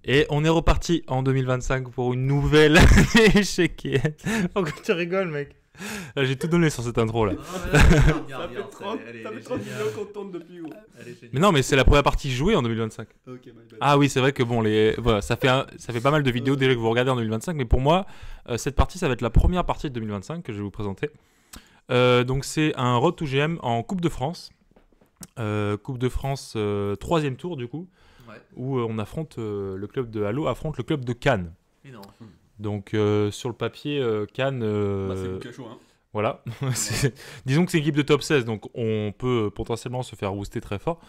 Et on est reparti en 2025 pour une nouvelle année échiquier. Pourquoi tu rigoles, mec? Là, j'ai tout donné sur cette intro là. Non, mais là, regarde, Ça fait regarde, 30, elle est ça fait 30 géniale. vidéos qu'on tourne depuis, gros. Elle est géniale. Mais non, mais c'est la première partie jouée en 2025. Ok, my bad. Ah oui, c'est vrai que bon, voilà, ça fait pas mal de vidéos déjà que vous regardez en 2025, mais pour moi, cette partie, ça va être la première partie de 2025 que je vais vous présenter. Donc c'est un Road to GM en Coupe de France. Coupe de France, troisième tour du coup, Ouais, où on affronte le club de Halo affronte le club de Cannes. mais non. Donc sur le papier, Cannes, Bah, c'est Bukacho, hein. voilà. Disons que c'est une équipe de top 16, donc on peut potentiellement se faire booster très fort.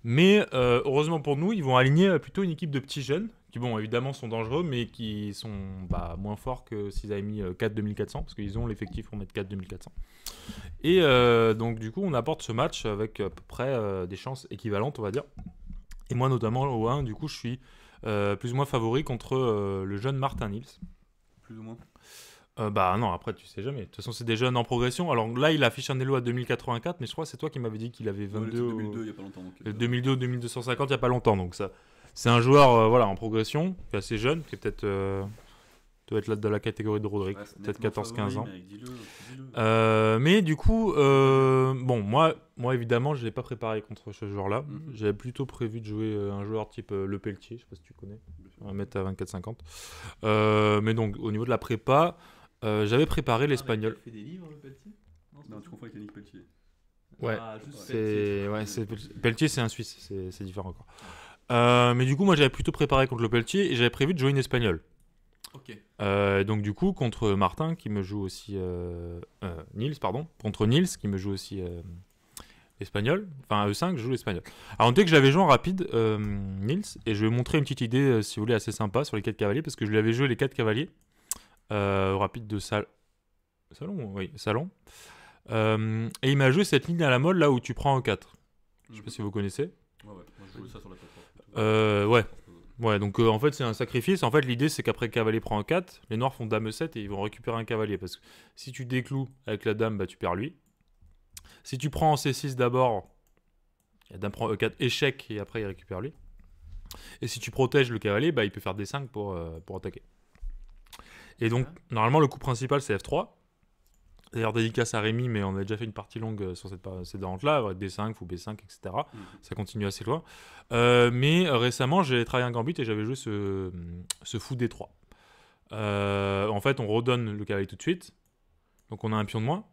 Mais heureusement pour nous, ils vont aligner plutôt une équipe de petits jeunes, qui bon, évidemment sont dangereux, mais qui sont moins forts que s'ils avaient mis 4 2400, parce qu'ils ont l'effectif pour mettre 4 2400. Et donc du coup, on apporte ce match avec à peu près des chances équivalentes, on va dire. Et moi notamment au 1, du coup, je suis plus ou moins favori contre le jeune Martin Nils. Plus ou moins. Bah non, après tu sais jamais. De toute façon, c'est des jeunes en progression. Alors là, il affiche un elo à 2084, mais je crois que c'est toi qui m'avais dit qu'il avait Ouais, le 22 titre 2002, il y a pas longtemps. Donc, 2002 ou 2250 il n'y a pas longtemps. Donc ça, c'est un joueur voilà, en progression, qui est assez jeune, qui est peut-être doit être là de la catégorie de Rodrigue, ouais, c'est peut-être nettement 14-15 favori, ans. mec, dis-le. Mais du coup, bon, moi évidemment, je ne l'ai pas préparé contre ce joueur-là. Mhm. J'avais plutôt prévu de jouer un joueur type Le Pelletier, je sais pas si tu connais, on va mettre à 24-50. Mais donc, au niveau de la prépa, j'avais préparé l'Espagnol. Il fait des livres, le Pelletier? c'est Non, pas tu ça confonds avec Yannick Pelletier. Ouais, Ah, juste c'est Pelletier, c'est un Suisse, c'est différent encore. Mais du coup, moi, j'avais plutôt préparé contre Le Pelletier et j'avais prévu de jouer une Espagnol. Ok. Donc du coup, contre Martin, qui me joue aussi... Nils, pardon. Contre Nils, qui me joue aussi l'espagnol. Enfin, E5, je joue l'espagnol. Alors, on dit que je l'avais joué en rapide, Nils, et je vais vous montrer une petite idée, si vous voulez, assez sympa sur les 4 cavaliers, parce que je lui avais joué les 4 cavaliers au rapide de Salon. Oui, Salon. Et il m'a joué cette ligne à la mode, là où tu prends E4. Je sais pas si vous connaissez. Ouais, ouais. Moi, je jouais ça sur la Ouais. plateforme. Je pense que- Ouais, donc en fait c'est un sacrifice. En fait l'idée c'est qu'après le cavalier prend un 4, les noirs font dame 7 et ils vont récupérer un cavalier. Parce que si tu décloues avec la dame, bah tu perds lui. Si tu prends en C6 d'abord, la dame prend E4 échec et après il récupère lui. Et si tu protèges le cavalier, bah il peut faire D5 pour attaquer. Et donc normalement le coup principal c'est F3. D'ailleurs dédicace à Rémi, mais on a déjà fait une partie longue sur cette variante-là, avec D5, fou B5, etc. Ça continue assez loin. Mais récemment, j'ai travaillé un gambit et j'avais joué ce fou D3. En fait, on redonne le cavalier tout de suite. Donc on a un pion de moins.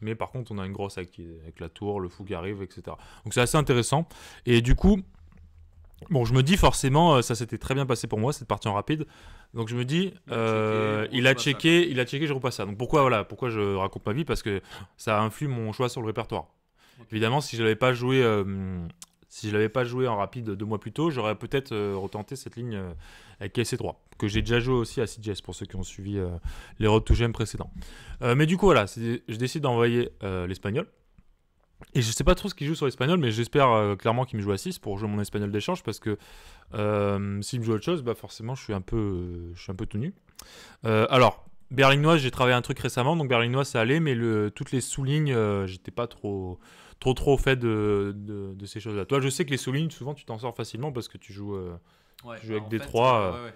Mais par contre, on a une grosse active avec la tour, le fou qui arrive, etc. Donc c'est assez intéressant. Et du coup, bon, je me dis forcément, ça s'était très bien passé pour moi, cette partie en rapide. Donc je me dis, il a checké, je repasse ça. Donc pourquoi je raconte ma vie? Parce que ça influe mon choix sur le répertoire. Ok. Évidemment, si je l'avais pas joué en rapide 2 mois plus tôt, j'aurais peut-être retenté cette ligne avec KC3, que j'ai déjà joué aussi à CGS pour ceux qui ont suivi les Road to GM précédents. Mais du coup, voilà, je décide d'envoyer l'espagnol. Et je sais pas trop ce qu'il joue sur l'espagnol, mais j'espère clairement qu'il me joue à 6 pour jouer mon espagnol d'échange, parce que s'il me joue autre chose, bah forcément je suis un peu tout nu. Alors, berlinoise, j'ai travaillé un truc récemment, donc berlinoise ça allait, mais toutes les sous-lignes, j'étais pas trop au fait de ces choses-là. Toi, je sais que les sous-lignes, souvent tu t'en sors facilement parce que tu joues Ouais, tu joues avec en D3, fait, ouais.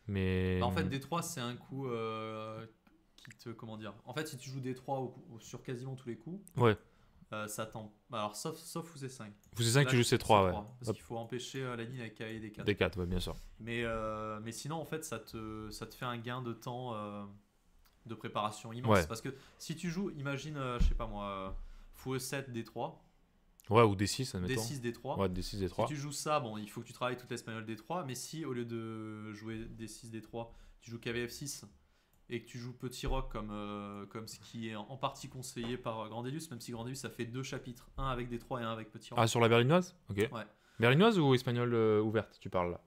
mais... Bah, en fait, D3, c'est un coup qui te. Comment dire? En fait, si tu joues D3 sur quasiment tous les coups, Ouais, ça t'en. Alors, sauf fou C5. vous savez que Là, tu joues C3, ouais. Parce qu'il faut empêcher la ligne avec cavalier D4. D4, ouais, bien sûr. Mais sinon, en fait, ça te fait un gain de temps de préparation immense. Ouais. Parce que si tu joues, imagine, je sais pas moi, fou E7, D3, Ouais, ou D6, admettons. D6, D3. Ouais, D6, Si D3. tu joues ça, bon, il faut que tu travailles toute l'espagnol D3, mais si au lieu de jouer D6, D3, tu joues cavalier F6 et que tu joues petit roc comme ce qui est en partie conseillé par Grandelius, même si Grandelius ça fait 2 chapitres, un avec D3 et un avec petit roc. Ah, sur la berlinoise? Ok. Ouais. Berlinoise ou espagnole ouverte, tu parles là?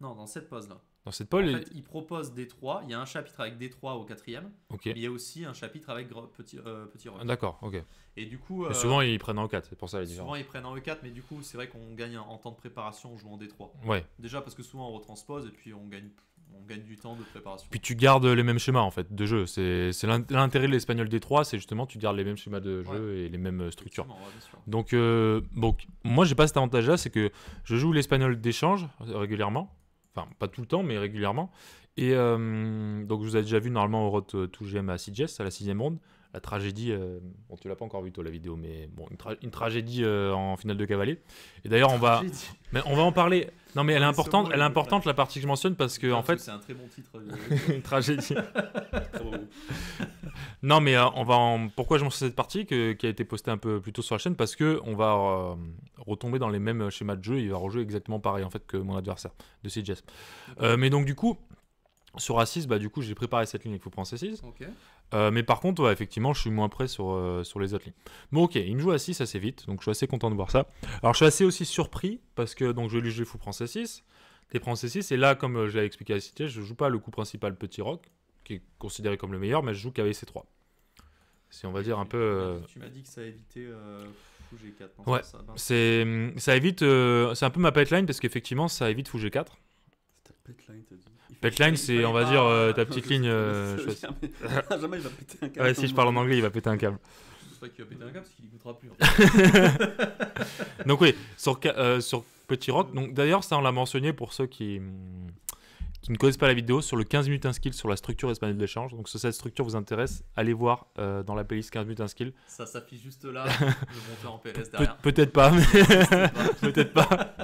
Non, dans cette pause là. Dans cette En pole, fait, il propose D3, il y a un chapitre avec D3 au 4ème, ok. mais il y a aussi un chapitre avec petit roc. Ah, d'accord, ok. Et du coup, Mais souvent, ils prennent en 4, c'est pour ça la différence. souvent ils prennent en E4, mais du coup, c'est vrai qu'on gagne en temps de préparation en jouant en D3. Ouais. Déjà parce que souvent on retranspose et puis on gagne du temps de préparation. Puis tu gardes les mêmes schémas en fait de jeu. C'est l'intérêt de l'espagnol D3, c'est justement tu gardes les mêmes schémas de jeu et les mêmes structures. Effectivement, ouais, bien sûr. Donc, bon, moi j'ai pas cet avantage-là, c'est que je joue l'espagnol d'échange régulièrement. Enfin, pas tout le temps, mais régulièrement. Et donc, vous avez déjà vu normalement au Road to GM à CGS, à la 6ème ronde. La tragédie, bon, tu l'as pas encore vu toi la vidéo, mais bon, une tragédie en finale de cavalier. Et d'ailleurs, on va en parler. Non, mais elle est importante la partie que je mentionne parce que en fait, c'est un très bon titre. une tragédie. Très bon. Non, mais pourquoi je mentionne cette partie qui a été postée un peu plus tôt sur la chaîne, parce que on va retomber dans les mêmes schémas de jeu. Il va rejouer exactement pareil en fait que mon adversaire de CGS. Mais donc du coup, sur A6, bah du coup, j'ai préparé cette ligne avec Fou-Prend C6. Ok. Mais par contre, ouais, effectivement, je suis moins prêt sur les autres lignes. Bon, ok, il me joue à 6 assez vite, donc je suis assez content de voir ça. Alors, je suis assez aussi surpris, parce que donc, je vais lui jouer Fou-Prend C6, T-Prend C6, et là, comme je l'avais expliqué à la cité, je joue pas le coup principal Petit Roc, qui est considéré comme le meilleur, mais je joue qu'avec C3. C'est, on va dire, un peu... Tu m'as dit que ça évitait Fou G4. Non, Ouais, ça évite... c'est un peu ma petline, parce qu'effectivement, ça évite Fou G4. C'est ta petline, t'as dit. Petline, c'est, on va dire, ta petite ligne... Jamais il va péter un câble. Ouais, si je parle en anglais, il va péter un câble. Je sais pas qu'il va péter un câble parce qu'il écoutera plus. Donc oui, sur Petit Roc. Donc d'ailleurs, ça on l'a mentionné pour ceux qui ne connaissent pas la vidéo, sur le 15 minutes un skill sur la structure espagnole d'échange. Donc si cette structure vous intéresse, allez voir dans la playlist 15 minutes un skill. Ça s'affiche juste là, le monteur en PS derrière. Peut-être pas, mais peut-être pas.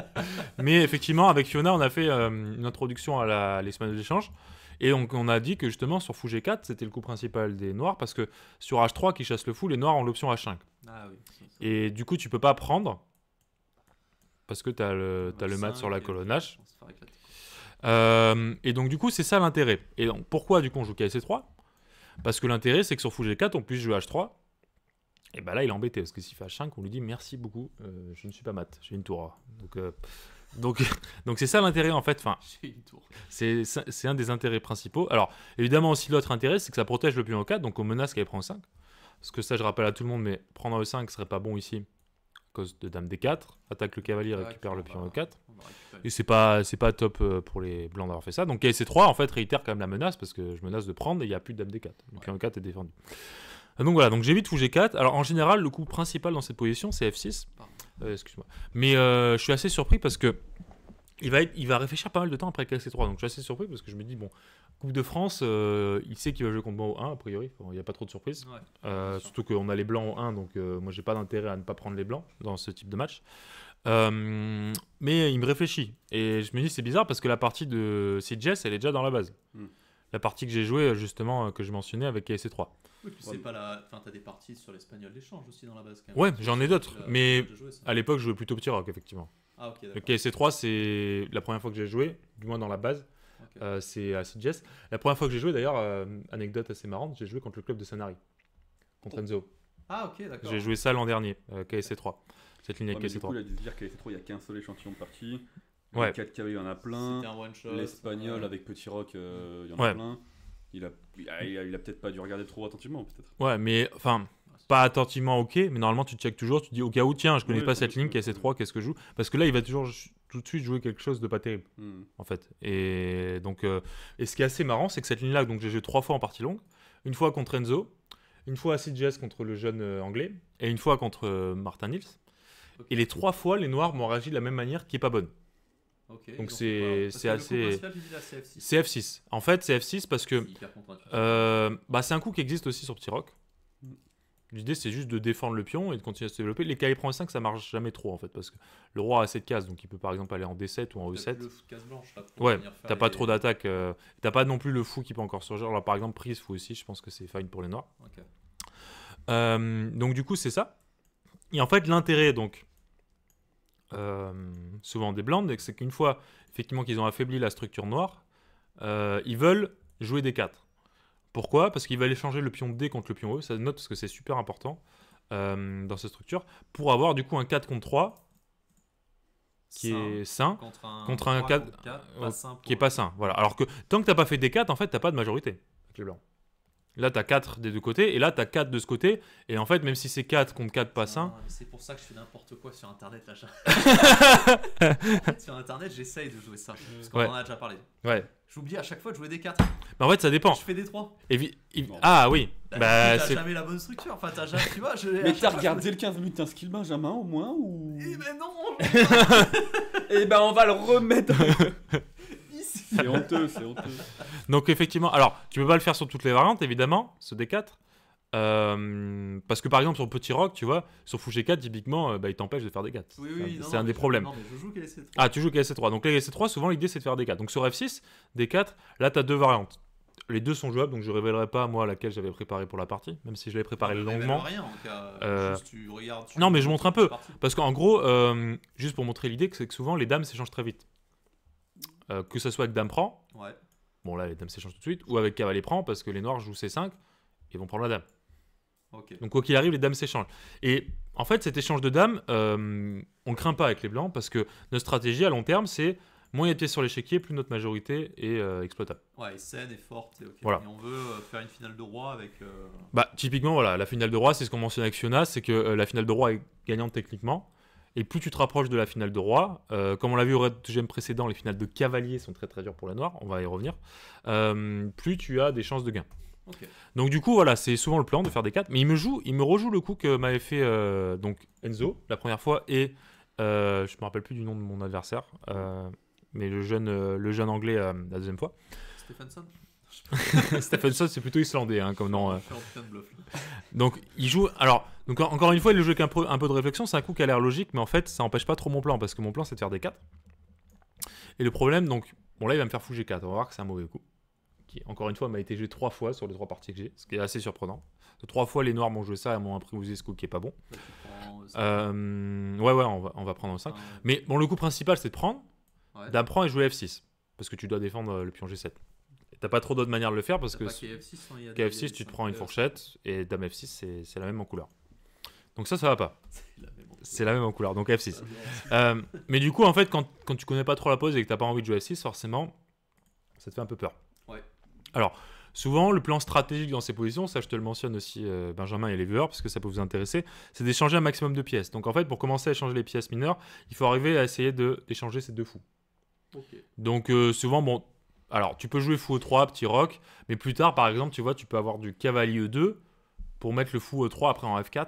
Mais effectivement, avec Fiona, on a fait une introduction à l'espagnol d'échange. Et donc on a dit que justement sur Fou G4, c'était le coup principal des noirs, parce que sur H3 qui chasse le fou, les noirs ont l'option H5. Ah oui. Et du coup, tu peux pas prendre, parce que tu as le mat sur la colonne H. Et donc du coup, c'est ça l'intérêt. Et donc pourquoi du coup on joue qu'à C3 ? Parce que l'intérêt, c'est que sur Fou G4, on puisse jouer H3. Et bah là, il est embêté, parce que s'il fait H5, on lui dit merci beaucoup, je ne suis pas mat, j'ai une tour. Donc c'est ça l'intérêt en fait. Enfin, j'ai une tour. C'est un des intérêts principaux. Alors évidemment aussi l'autre intérêt, c'est que ça protège le pion E4, donc on menace qu'elle prend E5. Parce que ça, je rappelle à tout le monde, mais prendre E5 serait pas bon ici à cause de Dame D4. Attaque le cavalier, récupère le pion E4. Et c'est pas top pour les blancs d'avoir fait ça. Donc KC3 en fait réitère quand même la menace, parce que je menace de prendre et il n'y a plus de Dame D4. Le pion E4 est défendu. Donc voilà, donc j'évite Fou G4. Alors en général, le coup principal dans cette position, c'est F6. Excuse-moi. Mais je suis assez surpris parce que il va réfléchir pas mal de temps après KC3. Donc je suis assez surpris parce que je me dis, bon, Coupe de France, il sait qu'il va jouer contre moi au 1, a priori. Il n'y a pas trop de surprises. Ouais, surtout qu'on a les blancs au 1, donc moi j'ai pas d'intérêt à ne pas prendre les blancs dans ce type de match. Mais il me réfléchit. Et je me dis, c'est bizarre parce que la partie de CGS, elle est déjà dans la base. La partie que j'ai jouée, justement, que je mentionnais avec KC3. Oui, puis c'est pas la... Enfin, t'as des parties sur l'espagnol d'échange aussi dans la base quand même. Ouais, j'en ai d'autres. Mais à l'époque, je jouais plutôt Petit Roc, effectivement. Ah, ok, d'accord. Le KC3, c'est la première fois que j'ai joué, du moins dans la base. Okay. C'est à CGS. La première fois que j'ai joué, d'ailleurs, anecdote assez marrante, j'ai joué contre le club de Sanary, contre Enzo. Ah, ok, d'accord. J'ai joué ça l'an dernier, KC3. Cette ligne avec KC3. Du coup, il a dû se dire KC3, il n'y a qu'un seul échantillon de partie. Ouais. Le 4 cavaliers, il y en a plein. C'était un one shot. L'espagnol avec Petit Roc, il y en a plein. Il a peut-être pas dû regarder trop attentivement, peut-être. Ouais, mais enfin, pas attentivement, ok, mais normalement tu checkes toujours, tu dis au cas où, tiens, je connais pas cette ligne, KC3, qu'est-ce que je joue ? Parce que là, il va toujours tout de suite jouer quelque chose de pas terrible, en fait. Et donc, et ce qui est assez marrant, c'est que cette ligne-là, donc j'ai joué 3 fois en partie longue, une fois contre Enzo, une fois à CGS contre le jeune anglais, et une fois contre Martin Nils. Okay. Et les 3 fois, les noirs m'ont réagi de la même manière, qui est pas bonne. Okay, donc c'est assez... C'est F6. En fait, c'est F6 parce que c'est un coup qui existe aussi sur Petit Roc. L'idée, c'est juste de défendre le pion et de continuer à se développer. Les cavaliers prend 5, ça marche jamais trop en fait, parce que le roi a 7 cases, donc il peut par exemple aller en D7 ou en E7. Ouais, t'as pas trop d'attaque. T'as pas non plus le fou qui peut encore surgir. Alors par exemple, prise fou aussi, je pense que c'est fine pour les noirs. Okay. Donc du coup, c'est ça. Et en fait, l'intérêt, donc, souvent des blancs, c'est qu'une fois effectivement qu'ils ont affaibli la structure noire, ils veulent jouer des 4. Pourquoi ? Parce qu'ils veulent échanger le pion D contre le pion E, ça note parce que c'est super important dans cette structure, pour avoir du coup un 4 contre 3 qui est sain contre un 4 qui est pas sain. Voilà. Alors que tant que t'as pas fait D4, en fait t'as pas de majorité avec les blancs. Là, tu as 4 des deux côtés, et là, tu as 4 de ce côté. Et en fait, même si c'est 4 contre 4 pas sain... C'est pour ça que je fais n'importe quoi sur Internet, là. En fait, sur Internet, j'essaye de jouer ça. Parce qu'on en a déjà parlé. Ouais. J'oublie à chaque fois de jouer des 4. Bah en fait, ça dépend. Je fais des 3. Ah oui. T'as jamais la bonne structure. Enfin, t'as jamais... Tu vois, mais t'as regardé le 15 minutes un skill Benjamin, au moins, ou... Eh ben non. Eh ben, on va le remettre. C'est honteux, c'est honteux. Donc effectivement, alors tu peux pas le faire sur toutes les variantes évidemment, ce D4. Parce que par exemple sur Petit Rock, tu vois, sur Fou G4 typiquement, il t'empêche de faire des 4. Oui, C'est un des problèmes. Non, mais je joue KSC3. Ah, tu joues KSC3. Donc les KSC3, souvent l'idée c'est de faire des 4. Donc sur F6, des 4, là tu as deux variantes. Les deux sont jouables, donc je révélerai pas moi laquelle j'avais préparé pour la partie, même si je l'avais préparé longuement. Rien, en cas, juste tu regardes. Non, mais je montre un peu. Parce qu'en gros, juste pour montrer l'idée, c'est que souvent les dames s'échangent très vite. Que ce soit avec dame prend, Ouais. bon là les dames s'échangent tout de suite, ou avec cavalier prend, parce que les noirs jouent C5, ils vont prendre la dame. Ok. Donc quoi qu'il arrive, les dames s'échangent. Et en fait, cet échange de dames, on ne craint pas avec les blancs, parce que notre stratégie à long terme, c'est moins il y a de pièces sur l'échiquier, plus notre majorité est exploitable. Ouais, et saine et forte. Et, ok. Voilà. Et on veut faire une finale de roi avec. Bah, typiquement, voilà, la finale de roi, c'est ce qu'on mentionne avec Fiona, c'est que la finale de roi est gagnante techniquement. Et plus tu te rapproches de la finale de roi, comme on l'a vu au GM précédent, les finales de cavalier sont très très dures pour les noirs, on va y revenir, plus tu as des chances de gain. Ok. Donc du coup, voilà, c'est souvent le plan de faire des 4, mais il me rejoue le coup que m'avait fait donc Enzo la première fois, et je me rappelle plus du nom de mon adversaire, mais le jeune anglais la deuxième fois. Stephenson. Stephenson, c'est plutôt islandais, hein, comme nom. Je suis en putain de bluff. Donc il joue. Alors, donc encore une fois, il le joue avec un peu de réflexion. C'est un coup qui a l'air logique, mais en fait, ça n'empêche pas trop mon plan, parce que mon plan, c'est de faire des 4. Et le problème, donc, bon là, il va me faire fou G4. On va voir que c'est un mauvais coup. Qui, encore une fois, m'a été joué 3 fois sur les 3 parties que j'ai, ce qui est assez surprenant. 3 fois, les noirs m'ont joué ça et m'ont improvisé ce coup qui est pas bon. Là, tu prends, Ouais, on va prendre en 5. Mais bon, le coup principal, c'est de prendre. Ouais. Dame prend et jouer F6. Parce que tu dois défendre le pion G7. Et t'as pas trop d'autres manières de le faire parce T'as que pas KF6, hein, il y a KF6, des tu te prends une 5, fourchette et Dame F6, c'est la même en couleur. Donc ça va pas. C'est la même. C'est la même en couleur, donc F6. Ah, Mais du coup, en fait, quand tu connais pas trop la pose et que t'as pas envie de jouer F6, forcément, ça te fait un peu peur. Ouais. Alors, souvent, le plan stratégique dans ces positions, ça je te le mentionne aussi, Benjamin et les viewers, parce que ça peut vous intéresser, c'est d'échanger un maximum de pièces. Donc en fait, pour commencer à échanger les pièces mineures, il faut arriver à essayer d'échanger ces deux fous. Ok. Donc souvent, bon, alors tu peux jouer fou E3, petit roc, mais plus tard, par exemple, tu vois, tu peux avoir du cavalier E2 pour mettre le fou E3 après en F4.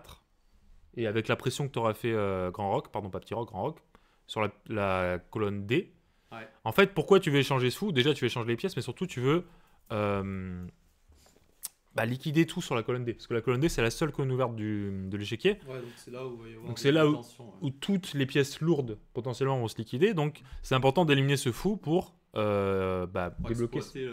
Et avec la pression que tu auras fait grand roc, pardon, pas petit roc, grand roc, sur la colonne D. Ouais. En fait, pourquoi tu veux échanger ce fou? Déjà, tu veux échanger les pièces, mais surtout, tu veux liquider tout sur la colonne D. Parce que la colonne D, c'est la seule colonne ouverte de l'échiquier. Ouais, donc c'est là où il va y avoir. Donc des c'est là tensions, ouais. où toutes les pièces lourdes, potentiellement, vont se liquider. Donc, c'est important d'éliminer ce fou pour débloquer, exploiter,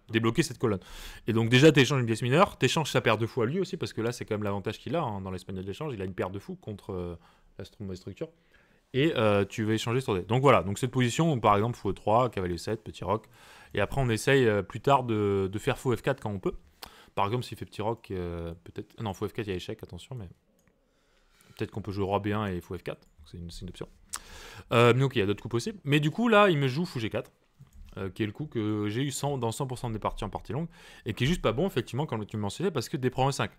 débloquer cette colonne. Et donc, déjà, tu échanges une pièce mineure, tu échanges sa paire de fous à lui aussi, parce que là, c'est quand même l'avantage qu'il a dans l'espagnol d'échange. Il a une paire de fous contre la mauvaise structure. Et tu veux échanger sur des. Donc voilà, donc cette position, donc, par exemple, fou E3, cavalier 7, petit roc. Et après, on essaye plus tard de faire fou F4 quand on peut. Par exemple, s'il fait petit roc, peut-être. Non, fou F4, il y a échec, attention, mais. Peut-être qu'on peut jouer roi B1 et fou F4. C'est une option. Mais ok, il y a d'autres coups possibles. Mais du coup, là, il me joue fou G4. Qui est le coup que j'ai eu dans 100% des parties en partie longue. Et qui est juste pas bon, effectivement, comme tu me mentionnais, parce que D prend E5.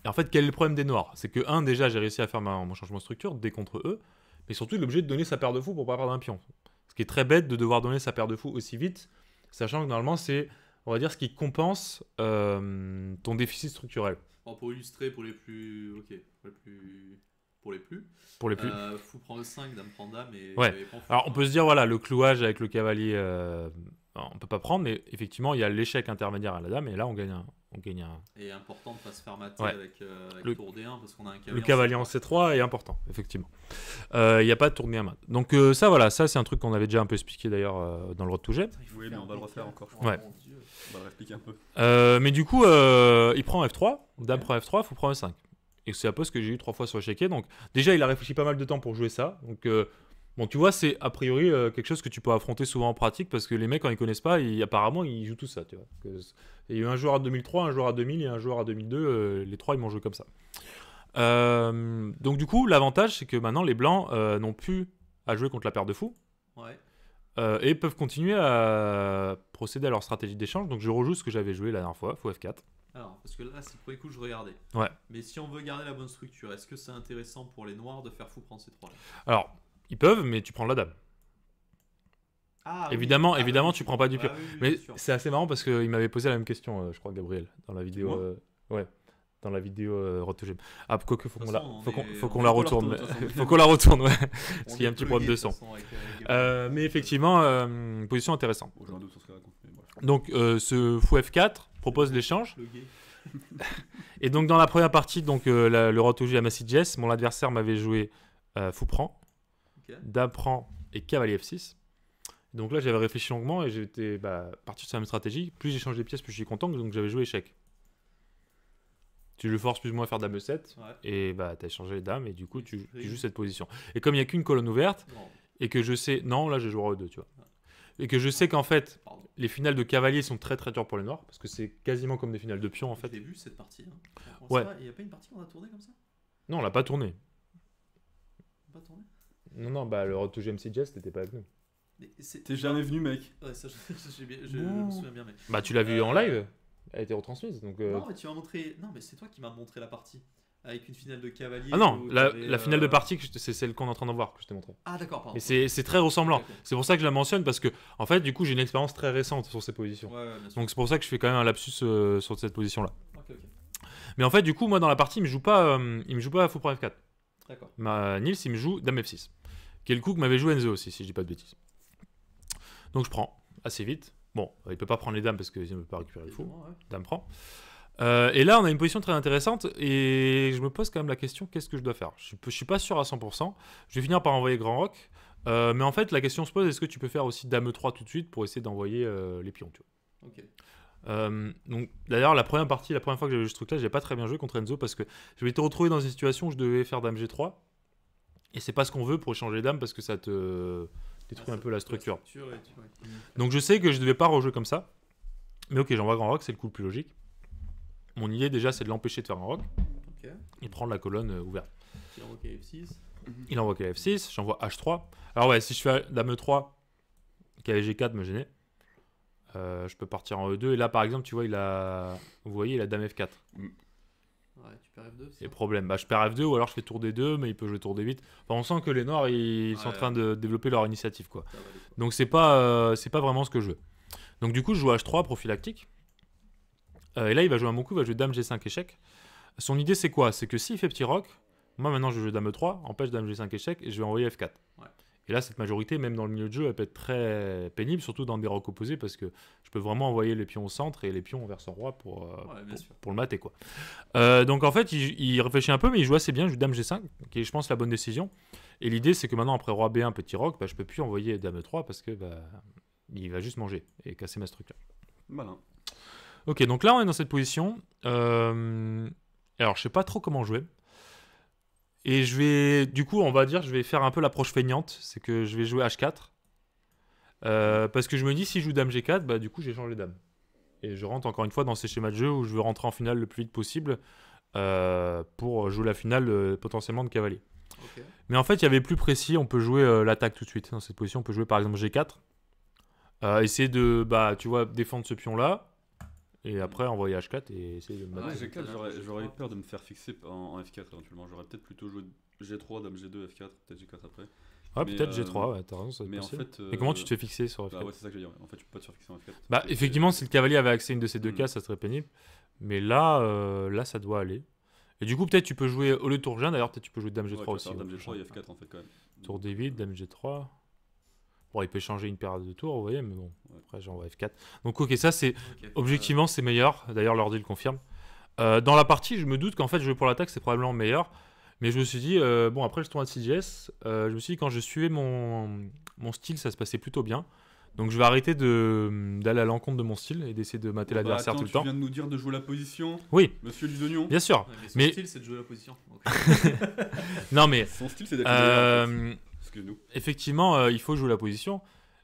Et en fait, quel est le problème des noirs? C'est que, déjà, j'ai réussi à faire mon changement de structure, D contre E. Mais surtout, il est obligé de donner sa paire de fous pour pas perdre un pion. Ce qui est très bête de devoir donner sa paire de fous aussi vite, sachant que normalement, c'est, on va dire, ce qui compense ton déficit structurel. Bon, pour illustrer, pour les plus. Ok, pour les plus. Fou prend E5, dame prend dame et. Ouais. Et prend fou. Alors, on peut se dire, voilà, le clouage avec le cavalier, on peut pas prendre, mais effectivement, il y a l'échec intermédiaire à la dame, et là, on gagne un. Et important de ne pas se faire mater Ouais. avec Le- tour D1 parce qu'on a un cavalier. Le cavalier en C3 est important, effectivement. Il n'y a pas de tournée à mat. Donc ça c'est un truc qu'on avait déjà un peu expliqué d'ailleurs dans le Road to G. Oui, mais on va le refaire encore, je Oh, crois. Ouais. mon Dieu. On va le réexpliquer un peu. Mais du coup, il prend F3, dame prend F3, fou prend E5. Et c'est un peu ce que j'ai eu 3 fois sur l'échiquier. Donc déjà, il a réfléchi pas mal de temps pour jouer ça. Donc bon, tu vois, c'est a priori quelque chose que tu peux affronter souvent en pratique parce que les mecs, quand ils connaissent pas, apparemment, ils jouent tout ça. Tu vois. Il y a eu un joueur à 2003, un joueur à 2000 et un joueur à 2002. Les trois, ils m'ont joué comme ça. Donc du coup, l'avantage, c'est que maintenant, les blancs n'ont plus à jouer contre la paire de fous. Ouais. Et peuvent continuer à procéder à leur stratégie d'échange. Donc je rejoue ce que j'avais joué la dernière fois, fou F4. Alors, parce que là, c'est le premier coup que je regardais. Ouais. Mais si on veut garder la bonne structure, est-ce que c'est intéressant pour les noirs de faire fou prendre ces trois là? Alors, ils peuvent, mais tu prends la dame. Ah, Évidemment, oui. évidemment, oui, tu prends pas du pion. oui, Mais bien sûr. c'est assez marrant parce qu'il m'avait posé la même question, je crois, Gabriel, dans la vidéo. Moi Ouais. dans la vidéo Road to Gem. Ah, quoique, faut De qu'on toute la, façon, faut qu'on, on est- faut on qu'on est la pour la retourne. retourner, de toute façon. Faut qu'on la retourne, ouais. On Parce qu'il y a un est petit problème de plugué, son. toute façon, avec Mais effectivement, position intéressante. Bon, j'ai un doute sur ce qu'il raconte, mais bref. Donc, ce fou F4 propose l'échange. plugué. Et donc, dans la première partie, donc, le Road to Gem à Massy Jess, mon adversaire m'avait joué fou prend, Ok. dame prend et cavalier F6. Donc là, j'avais réfléchi longuement et j'étais parti sur la même stratégie. Plus j'échange les pièces, plus je suis content. Donc j'avais joué échec. Tu le forces plus ou moins à faire dame E7 Ouais. et bah t'as échangé les dames et du coup tu Oui. joues cette position. Et comme il n'y a qu'une colonne ouverte Non, et que je sais... Non, là j'ai joué roi E2, tu vois. Et que je sais qu'en fait, pardon. les finales de cavalier sont très très dures pour les noirs parce que c'est quasiment comme des finales de pion en Je fait. l'ai vu cette partie. Hein. Ouais. Il n'y a pas une partie qu'on a tournée comme ça? Non, on l'a pas tourné. On a pas tourné? Non, non, bah le Road to GMC Jazz, t'étais pas avec nous. Mais c'est- T'es jamais venu, mec. Ouais, ça, je me souviens bien. Mais... Bah tu l'as vu en live. Elle a été retransmise donc... Non, mais tu m'as montré. Non, mais c'est toi qui m'as montré la partie. Avec une finale de cavalier. Ah non, où la t'avais, finale de partie, c'est celle qu'on est en train d'en voir que je t'ai montré. Ah, d'accord, pardon. Mais c'est très ressemblant. Ok, ok. C'est pour ça que je la mentionne parce que, en fait, du coup, j'ai une expérience très récente sur ces positions. Ouais, ouais, bien sûr. Donc c'est pour ça que je fais quand même un lapsus sur cette position-là. Ok, ok. Mais en fait, du coup, moi dans la partie, il me joue pas à fou pour F4. D'accord. Nils, il me joue dame F6, qui est le coup que m'avait joué Enzo aussi, si je dis pas de bêtises. Donc je prends assez vite. Bon, il peut pas prendre les dames parce qu'il ne peut pas récupérer le fou. Évidemment, ouais. Dame prend. Et là, on a une position très intéressante et je me pose quand même la question, qu'est-ce que je dois faire? Je suis pas sûr à 100%. Je vais finir par envoyer Grand Rock. Mais en fait, la question se pose, est-ce que tu peux faire aussi Dame E3 tout de suite pour essayer d'envoyer les pions, tu vois. Ok. Donc, d'ailleurs, la première fois que j'ai joué ce truc-là, j'ai pas très bien joué contre Enzo parce que je m'étais retrouvé dans une situation où je devais faire Dame G3 et c'est pas ce qu'on veut pour échanger Dame parce que ça te détruit un peu la structure. Donc, je sais que je devais pas rejouer comme ça. Mais ok, j'envoie Grand Rock, c'est le coup le plus logique. Mon idée déjà, c'est de l'empêcher de faire un rock Ok. et prendre la colonne ouverte. Il envoie KF6. Il envoie KF6, j'envoie H3. Alors ouais, si je fais Dame E3, KF G4 me gênait. Je peux partir en E2 et là par exemple tu vois vous voyez il a Dame F4. Ouais, tu perds F2. Et problème, bah je perds F2 ou alors je fais tour D2 mais il peut jouer tour D8. Enfin on sent que les noirs ils sont en train de développer leur initiative quoi. Donc c'est pas vraiment ce que je veux. Donc du coup je joue H3 prophylactique. Et là il va jouer un bon coup, il va jouer Dame G5 échec. Son idée c'est quoi? C'est que s'il fait petit rock, moi maintenant je joue Dame E3, empêche Dame G5 échec et je vais envoyer F4. Ouais. Et là, cette majorité, même dans le milieu de jeu, elle peut être très pénible, surtout dans des rocks opposés, parce que je peux vraiment envoyer les pions au centre et les pions vers son roi pour le mater, quoi. Donc en fait, il réfléchit un peu, mais il joue assez bien, il joue Dame G5, qui est, je pense, la bonne décision. Et l'idée, c'est que maintenant, après Roi B1, petit rock, bah, je peux plus envoyer Dame E3, parce que il va juste manger et casser ma structure. Malin. Ok, donc là, on est dans cette position. Alors, je sais pas trop comment jouer. Et je vais, du coup, on va dire, je vais faire un peu l'approche feignante, c'est que je vais jouer H4. Parce que je me dis, si je joue Dame G4, bah du coup, j'échange les dames. Et je rentre encore une fois dans ces schémas de jeu où je veux rentrer en finale le plus vite possible pour jouer la finale potentiellement de cavalier. Okay. Mais en fait, il y avait plus précis, on peut jouer l'attaque tout de suite. Dans cette position, on peut jouer par exemple G4. Essayer de, tu vois, défendre ce pion-là. Et après, envoyer H4 et essayer de me Ouais, battre. G4, j'aurais eu peur de me faire fixer en F4 éventuellement. J'aurais peut-être plutôt joué G3, Dame G2, F4, peut-être G4 après. Ouais, peut-être G3, ouais, t'as raison, ça va être mais possible. en fait, Et comment tu te fais fixer sur F4? Bah ouais, c'est ça que je veux dire. En fait, tu peux pas te faire fixer en F4. Bah, effectivement, si le cavalier avait accès à une de ces deux cases, ça serait pénible. Mais là, ça doit aller. Et du coup, peut-être tu peux jouer, au lieu de tour G1, d'ailleurs, peut-être tu peux jouer Dame G3 aussi. Dame G3 et F4 en fait, quand même. Tour D8, Dame G3. Bon, il peut changer une paire de tours, vous voyez, mais bon, après j'envoie F4. Donc, ok, ça c'est. Objectivement, c'est meilleur. D'ailleurs, l'ordi le confirme. Dans la partie, je me doute qu'en fait, jouer pour l'attaque, c'est probablement meilleur. Mais je me suis dit, bon, après le tournoi de CGS, je me suis dit, quand je suivais mon style, ça se passait plutôt bien. Donc, je vais arrêter d'aller à l'encontre de mon style et d'essayer de mater l'adversaire tout le temps. Tu viens de nous dire de jouer la position, oui, monsieur Dudognon. Bien sûr. Ouais, mais son style, c'est de jouer la position. Non, mais. Son style, c'est d'être Excuse-nous. Effectivement, il faut jouer la position.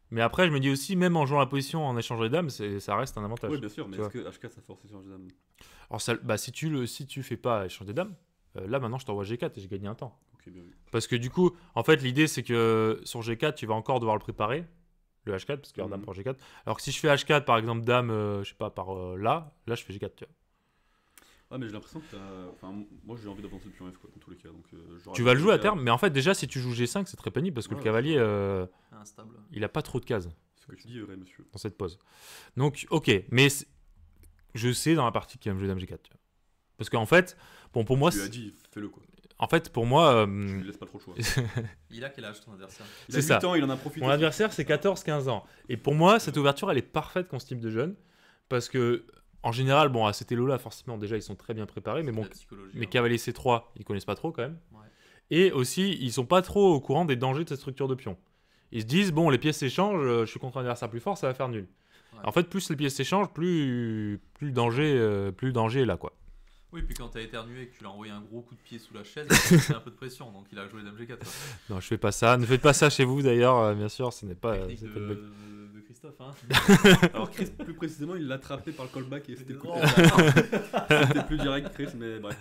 Mais après, je me dis aussi, même en jouant la position en échange des dames, ça reste un avantage. Oui, bien sûr, mais est-ce que H4 ça force échange des dames? Alors, ça, si tu fais pas échange des dames, là maintenant je t'envoie G4 et j'ai gagné un temps. Okay, bien vu. Parce que du coup, en fait, l'idée c'est que sur G4, tu vas encore devoir le préparer, le H4, parce qu'il y a dame pour G4. Alors que si je fais H4, par exemple, dame, je sais pas, par là je fais G4, tu vois. Ah, mais j'ai l'impression que enfin, moi j'ai envie d'avancer le pion F quoi, dans tous les cas. Donc, tu vas le jouer à terme, mais en fait, déjà, si tu joues G5, c'est très pénible parce que le cavalier, instable. Il a pas trop de cases. Ce que tu dis est vrai, monsieur. Dans cette pose. Donc, ok, mais je sais dans la partie qu'il va me jouer dame G4, tu vois. Parce qu'en fait, bon, pour moi, Tu lui as dit, fais-le quoi. en fait, pour moi, Tu lui laisses pas trop le choix. Il a quel âge ton adversaire? Il a C'est 8 ça. ans, il en a profité. mon adversaire, c'est 14-15 ans. Et pour moi, cette ouverture, elle est parfaite contre ce type de jeune. Parce que, en général, bon, à cet élo-là, forcément, déjà, ils sont très bien préparés. Mais bon, La psychologie, mais hein. cavalier C3, ils connaissent pas trop quand même. Ouais. Et aussi, ils sont pas trop au courant des dangers de cette structure de pion. Ils se disent, bon, les pièces s'échangent, je suis contre un adversaire plus fort, ça va faire nul. Ouais. En fait, plus les pièces s'échangent, plus le danger est là, quoi. Oui, puis quand t'as éternué et que tu l'as envoyé un gros coup de pied sous la chaise, il a fait un peu de pression, donc il a joué Dame G4. quoi. Non, je fais pas ça. Ne faites pas ça chez vous, d'ailleurs, bien sûr, ce n'est pas... Technique c'est pas une blague. de Christophe, hein. Alors Chris, plus précisément, il l'a attrapé par le callback et c'était Non. coupé. C'était plus direct, Chris, mais bref.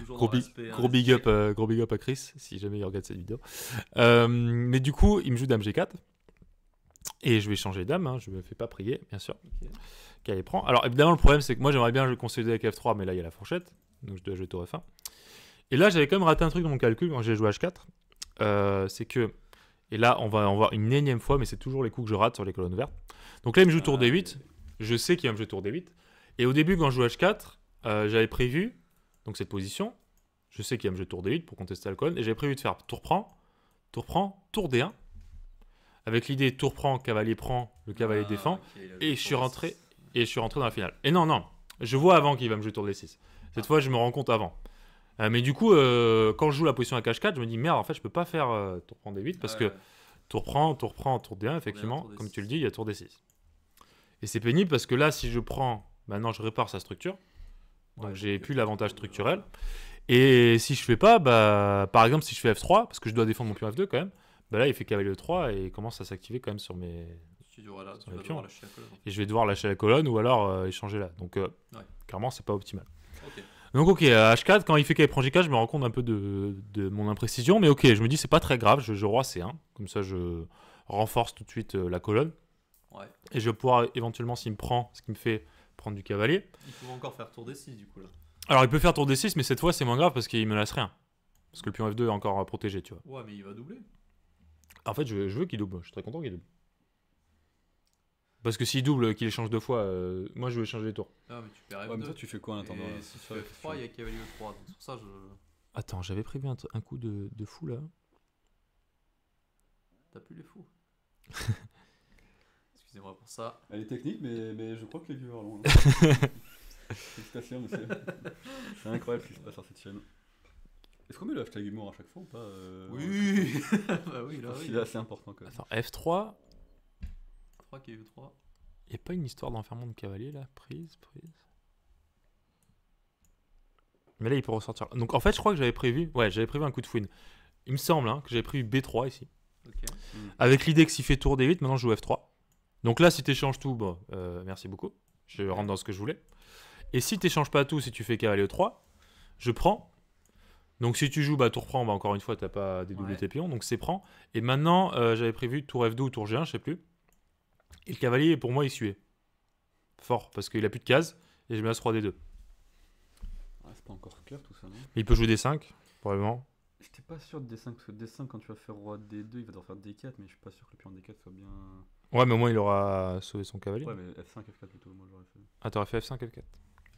Toujours Gros dans big, l'aspect, hein, gros, big up, gros big up à Chris, si jamais il regarde cette vidéo. Mais du coup, il me joue Dame G4. Et je vais changer dame, hein, je me fais pas prier, bien sûr. Ok. Qu'elle prend. Alors évidemment, le problème, c'est que moi, j'aimerais bien le consolider avec F3, mais là, il y a la fourchette. Donc je dois jouer tour F1. Et là, j'avais quand même raté un truc dans mon calcul quand j'ai joué H4. C'est que... Et là, on va en voir une énième fois, mais c'est toujours les coups que je rate sur les colonnes vertes. Donc là, il me joue tour D8. Je sais qu'il va me jouer tour D8. Et au début, quand je joue H4, j'avais prévu donc cette position. Je sais qu'il va me jouer tour D8 pour contester la colonne. Et j'avais prévu de faire tour prend, tour D1. Avec l'idée tour prend, cavalier prend, le cavalier défend. Ok, il a Et joué je suis tour rentré. D6. Et je suis rentré dans la finale. Et non. Je vois avant qu'il va me jouer tour D6. Cette fois, je me rends compte avant. Mais du coup, quand je joue la position à H4, je me dis merde, en fait, je peux pas faire tour prend D8 parce que tour prend, tour D1, effectivement, tour D6. comme tu le dis, il y a tour D6. Et c'est pénible parce que là, si je prends, maintenant, je répare sa structure. Donc, Ouais, j'ai donc, plus l'avantage structurel. Et si je fais pas, bah, par exemple, si je fais F3, parce que je dois défendre mon pion F2 quand même, bah là, il fait cavalier E3 et il commence à s'activer quand même sur mes. Tu vas les devoir pions. lâcher la colonne. Et je vais devoir lâcher la colonne ou alors échanger là. Donc, clairement, c'est pas optimal. Ok. Donc, ok, à H4, quand il fait qu'il prend J4, je me rends compte un peu de mon imprécision. Mais ok, je me dis, c'est pas très grave, je joue roi C1. Comme ça, je renforce tout de suite la colonne. Ouais. Et je vais pouvoir éventuellement, s'il me prend, ce qui me fait prendre du cavalier. Il faut encore faire tour D6 du coup là. Alors, il peut faire tour D6, mais cette fois, c'est moins grave parce qu'il me laisse rien. Parce que le pion F2 est encore protégé, tu vois. Ouais, mais il va doubler. En fait, je veux qu'il double. Je suis très content qu'il double. Parce que s'il double, qu'il échange deux fois, moi, je veux échanger les tours. Ah, mais tu perds Ouais, mais F2. toi, tu fais quoi en attendant Et là si tu fais F3, il y a cavalier E3. Donc sur ça, je. Attends, j'avais prévu un coup de fou, là. T'as plus les fous. Excusez-moi pour ça. Elle est technique, mais je crois que les viewers l'ont. Félicitations, monsieur. C'est incroyable ce qui se passe sur cette chaîne. Est-ce qu'on met le hashtag humour à chaque fois ou pas Oui. Bah oui, là, oui. C'est assez important quand même. Attends, F3, 3 qui est E3. y a pas une histoire d'enfermement de cavalier, là? Prise. Mais là, il peut ressortir. Donc, en fait, je crois que j'avais prévu un coup de fouine. Il me semble que j'avais prévu B3 ici. Ok. Avec l'idée que s'il fait tour D8, maintenant je joue F3. Donc là, si tu échanges tout, bon, merci beaucoup. Je rentre dans ce que je voulais. Et si tu n'échanges pas tout, si tu fais cavalier E3, je prends. Donc si tu joues tour prend, encore une fois, tu n'as pas dédoublé Ouais. tes pions, donc c'est prend. Et maintenant, j'avais prévu tour F2 ou tour G1, je sais plus. Et le cavalier, pour moi, il suait. Fort, parce qu'il a plus de cases, et je mets As-3 D2. Ah, c'est pas encore clair tout ça, non? Il peut jouer D5, probablement. J'étais pas sûr de D5, parce que D5, quand tu vas faire roi D2, il va devoir faire D4, mais je suis pas sûr que le pion D4 soit bien. Ouais, mais au moins, il aura sauvé son cavalier. Ouais, mais F5, F4 plutôt, moi j'aurais fait. Ah, t'aurais fait F5, F4.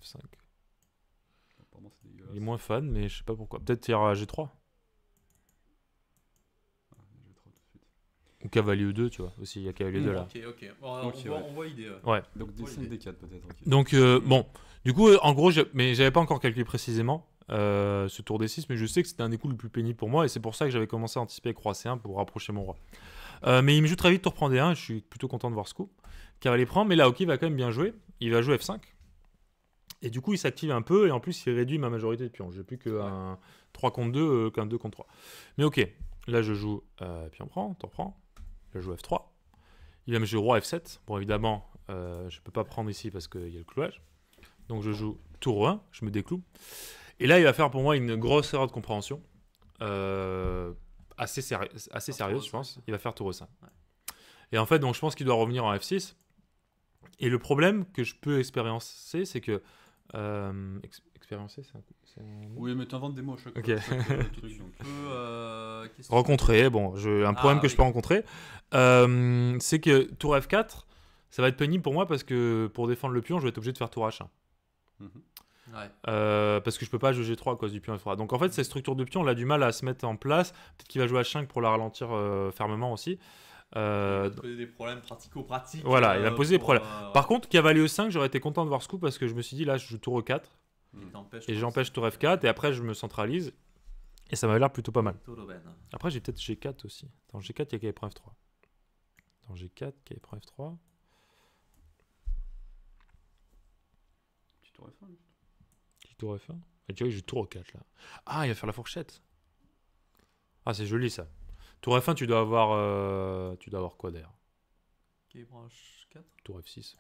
F5. Apparemment, c'est Il est dégueulasse. moins fan, mais je sais pas pourquoi. Peut-être il ira G3. Ah, je vais trop tout de suite. Ou cavalier E2, tu vois. Aussi, il y a cavalier 2 là. Ok. Bon, Ok, on ouais. voit l'idée. Donc Ouais, D5, l'idée. D4 peut-être. ok. Donc, bon. Du coup, en gros, mais j'avais pas encore calculé précisément ce tour D6, mais je sais que c'était un des coups le plus pénible pour moi, et c'est pour ça que j'avais commencé à anticiper avec roi C1 pour rapprocher mon roi. Mais il me joue très vite tour prend D1, je suis plutôt content de voir ce coup. Cavalier prend, mais là, ok, il va quand même bien jouer. Il va jouer F5. Et du coup, il s'active un peu, et en plus, il réduit ma majorité de pions. J'ai plus qu'un 3 contre 2 qu'un 2 contre 3. Mais ok, là, je joue pion prend, tour prend. Là, je joue F3. Il va me jouer roi F7. Bon, évidemment, je peux pas prendre ici parce qu'il y a le clouage. Donc, je joue tour 1, je me décloue. Et là, il va faire pour moi une grosse erreur de compréhension. Assez sérieuse, je pense. Il va faire tour 5. Ouais. Et en fait, donc, je pense qu'il doit revenir en F6. Et le problème que je peux expériencer, c'est que... expériencer, c'est un mot. Oui, mais t'inventes des mots à chaque Ok. fois. chaque, truc, donc. Qu'est-ce que- Rencontrer, bon, un problème que je oui. peux rencontrer, c'est que tour F4, ça va être pénible pour moi parce que pour défendre le pion, je vais être obligé de faire tour H1. Mhm. Ouais. Parce que je peux pas jouer G3 à cause du pion F3. Donc en fait, cette structure de pion, on a du mal à se mettre en place. Peut-être qu'il va jouer H5 pour la ralentir fermement aussi. Il va te poser des problèmes pratico-pratiques. Voilà, il va me poser des pour, problèmes. Par contre, cavalier E5, j'aurais été content de voir ce coup parce que je me suis dit là, je joue tour E4 et j'empêche tour F4 et après je me centralise et ça m'avait l'air plutôt pas mal. Après, j'ai peut-être G4 aussi. Dans G4, il y a cavalier prend F3. Dans G4, cavalier prend F3. Petit tour F1. Petit tour F1. Et tu vois, il joue tour E4 là. Ah, il va faire la fourchette. Ah, c'est joli ça. Tour F1, tu dois avoir quoi d'ailleurs? Cavalier prend H4. Tour F6.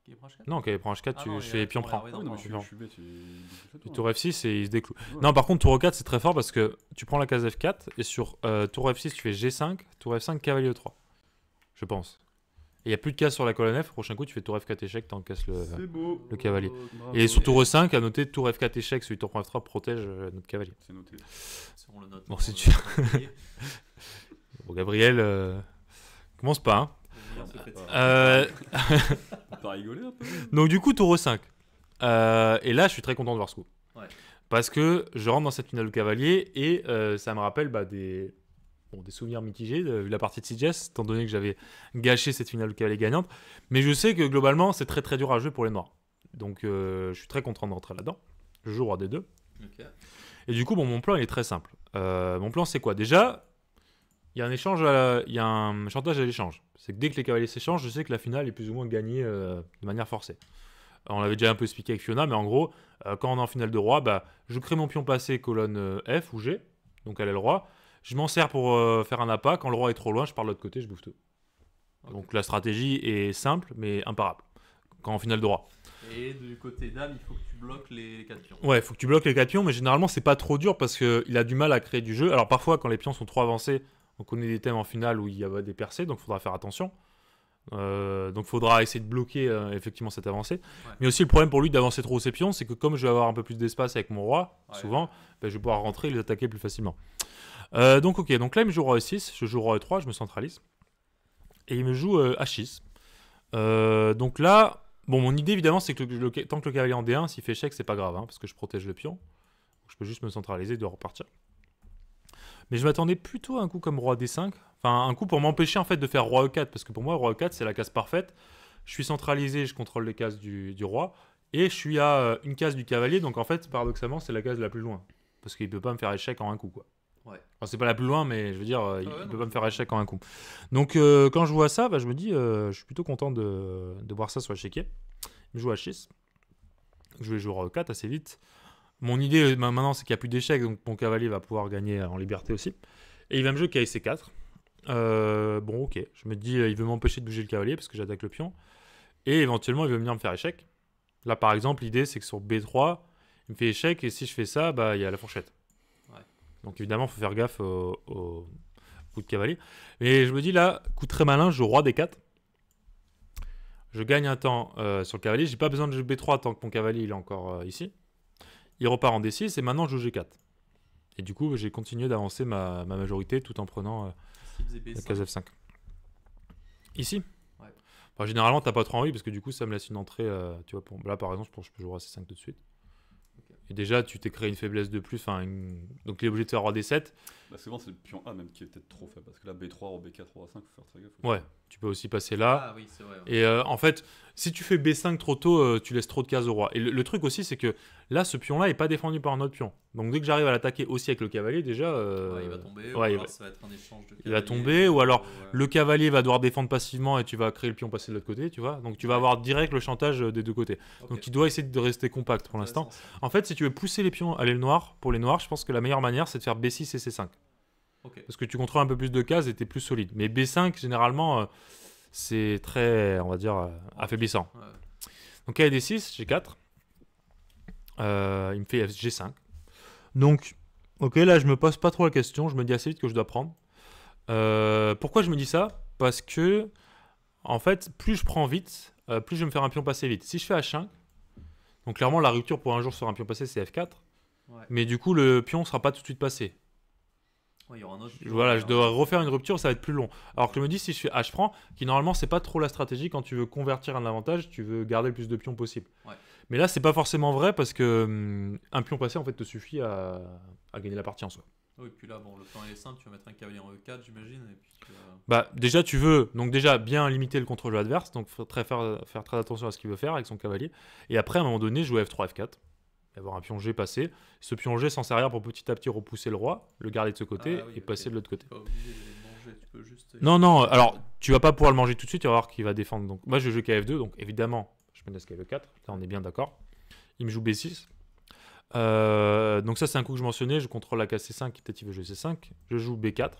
Cavalier prend H4. Non, cavalier prend H4, tu fais pion prend. Ah oui, non, mais je non. suis bête. Puis tour F6 et il se décloue. Ouais. Non, par contre, tour E4, c'est très fort parce que tu prends la case F4 et sur tour F6, tu fais G5, tour F5, cavalier E3. Je pense. Et il n'y a plus de cases sur la colonne F. Prochain coup, tu fais tour F4 échec, t'encasses C'est beau. le cavalier. Bravo. Et sur tour E5, à noter tour F4 échec, celui de tour prend F3 protège notre cavalier. C'est noté. On le note. Bon, si tu- Bon, Gabriel, commence pas. Hein. T'as rigolé un peu? Donc, du coup, tour E5. Et là, je suis très content de voir ce coup. Ouais. Parce que je rentre dans cette finale de cavalier et ça me rappelle des souvenirs mitigés de la partie de CGS, étant donné que j'avais gâché cette finale de cavalier gagnante. Mais je sais que globalement, c'est très très dur à jouer pour les noirs. Donc, je suis très content de rentrer là-dedans. Je joue roi D2. Ok. Et du coup, bon, mon plan, il est très simple. Mon plan, c'est quoi? Déjà, il y a un échange, il y a un chantage à l'échange. C'est que dès que les cavaliers s'échangent, je sais que la finale est plus ou moins gagnée de manière forcée. On l'avait déjà un peu expliqué avec Fiona, mais en gros, quand on est en finale de roi, je crée mon pion passé colonne F ou G, donc elle est le roi. Je m'en sers pour faire un appât. Quand le roi est trop loin, je pars de l'autre côté, je bouffe tout. Ok. Donc la stratégie est simple, mais imparable. Quand en finale de roi. Et du côté dame, il faut que tu bloques les 4 pions. Ouais, il faut que tu bloques les 4 pions, mais généralement, c'est pas trop dur parce qu'il a du mal à créer du jeu. Alors parfois, quand les pions sont trop avancés, on connaît des thèmes en finale où il y a des percées, donc il faudra faire attention. Donc il faudra essayer de bloquer effectivement cette avancée. Ouais. Mais aussi, le problème pour lui d'avancer trop ses pions, c'est que comme je vais avoir un peu plus d'espace avec mon roi, Ouais. souvent, je vais pouvoir rentrer et les attaquer plus facilement. Donc ok, donc là, il me joue roi E6, je joue roi E3, je me centralise. Et il me joue H6. Donc là, bon, mon idée évidemment, c'est que tant que le cavalier en D1, s'il fait échec, c'est pas grave, hein, parce que je protège le pion. Donc, je peux juste me centraliser et de repartir. Mais je m'attendais plutôt à un coup comme roi D5. Enfin, un coup pour m'empêcher en fait de faire roi E4. Parce que pour moi, roi E4, c'est la case parfaite. Je suis centralisé, je contrôle les cases du roi. Et je suis à une case du cavalier. Donc en fait, paradoxalement, c'est la case la plus loin. Parce qu'il peut pas me faire échec en un coup, quoi. Ouais. Enfin, c'est pas la plus loin, mais je veux dire, il ouais, peut non, pas me faire je- échec en un coup. Donc quand je vois ça, je me dis, je suis plutôt content de voir ça sur l'échiquier. Je joue H6. Je vais jouer roi E4 assez vite. Mon idée maintenant, c'est qu'il n'y a plus d'échecs, donc mon cavalier va pouvoir gagner en liberté aussi. Et il va me jouer cavalier C4. Bon, ok. Je me dis, il veut m'empêcher de bouger le cavalier parce que j'attaque le pion. Et éventuellement, il veut venir me faire échec. Là, par exemple, l'idée, c'est que sur B3, il me fait échec. Et si je fais ça, il y a la fourchette. Ouais. Donc évidemment, il faut faire gaffe au coup de cavalier. Et je me dis là, coup très malin, je joue roi D4. Je gagne un temps sur le cavalier. J'ai pas besoin de jouer B3 tant que mon cavalier il est encore ici. Il repart en D6 et maintenant je joue G4. Et du coup, j'ai continué d'avancer ma majorité tout en prenant S'il faisait la B5. case F5. Ici Ouais. Enfin, généralement, t'as pas trop envie parce que du coup, ça me laisse une entrée. Tu vois, là par exemple, je peux jouer à C5 tout de suite. Ok. Et déjà, tu t'es créé une faiblesse de plus. Donc, il est obligé de faire roi D7. Souvent, c'est le pion A même qui est peut-être trop faible. Parce que là, B3, roi B4, roi A5, faut faire très gaffe. Ouais, tu peux aussi passer là. Ah oui, c'est vrai. Ouais. Et en fait, si tu fais B5 trop tôt, tu laisses trop de cases au roi. Et le truc aussi, c'est que là, ce pion-là est pas défendu par un autre pion. Donc dès que j'arrive à l'attaquer aussi avec le cavalier, déjà... Ouais, il va tomber. Ou ouais, alors ça va être un échange de il va cavaliers, tomber, ou alors ouais. le cavalier va devoir défendre passivement et tu vas créer le pion passer de l'autre côté, tu vois. Donc tu vas avoir direct le chantage des deux côtés. Ok. Donc tu dois essayer de rester compact pour l'instant. Intéressant, ça. En fait, si tu veux pousser les pions à l'aile noire, pour les noirs, je pense que la meilleure manière, c'est de faire B6 et C5. Ok. Parce que tu contrôles un peu plus de cases et t'es plus solide. Mais B5, généralement, c'est très, on va dire, affaiblissant. Ouais. Donc à D6, G4. Il me fait G5. Donc, ok, là, je me pose pas trop la question. Je me dis assez vite que je dois prendre. Pourquoi je me dis ça? Parce que, en fait, plus je prends vite, plus je vais me faire un pion passer vite. Si je fais H5, donc clairement, la rupture pour un jour sur un pion passé, c'est F4. Ouais. Mais du coup, le pion sera pas tout de suite passé. Ouais, il y aura un autre. Voilà, je dois refaire une rupture, ça va être plus long. Alors que je me dis, si je fais H prend, qui normalement, c'est pas trop la stratégie quand tu veux convertir un avantage, tu veux garder le plus de pions possible. Ouais. Mais là, c'est pas forcément vrai parce que un pion passé en fait te suffit à gagner la partie en soi. Oui, puis là, bon, le plan il est simple, tu vas mettre un cavalier en E4, j'imagine, et puis Bah déjà tu veux donc déjà bien limiter le contre-jeu adverse, donc faire très attention à ce qu'il veut faire avec son cavalier. Et après à un moment donné jouer F3, F4, et avoir un pion G passé. Ce pion G s'en servir pour petit à petit repousser le roi, le garder de ce côté et passer de l'autre côté. T'es pas obligé de les manger, tu peux juste... Non, non, alors tu vas pas pouvoir le manger tout de suite, tu vas voir qu'il va défendre. Donc moi je joue KF2, donc évidemment je menace KF4, là on est bien d'accord. Il me joue B6. Donc ça c'est un coup que je mentionnais, je contrôle la case C5, peut-être il veut jouer C5. Je joue B4.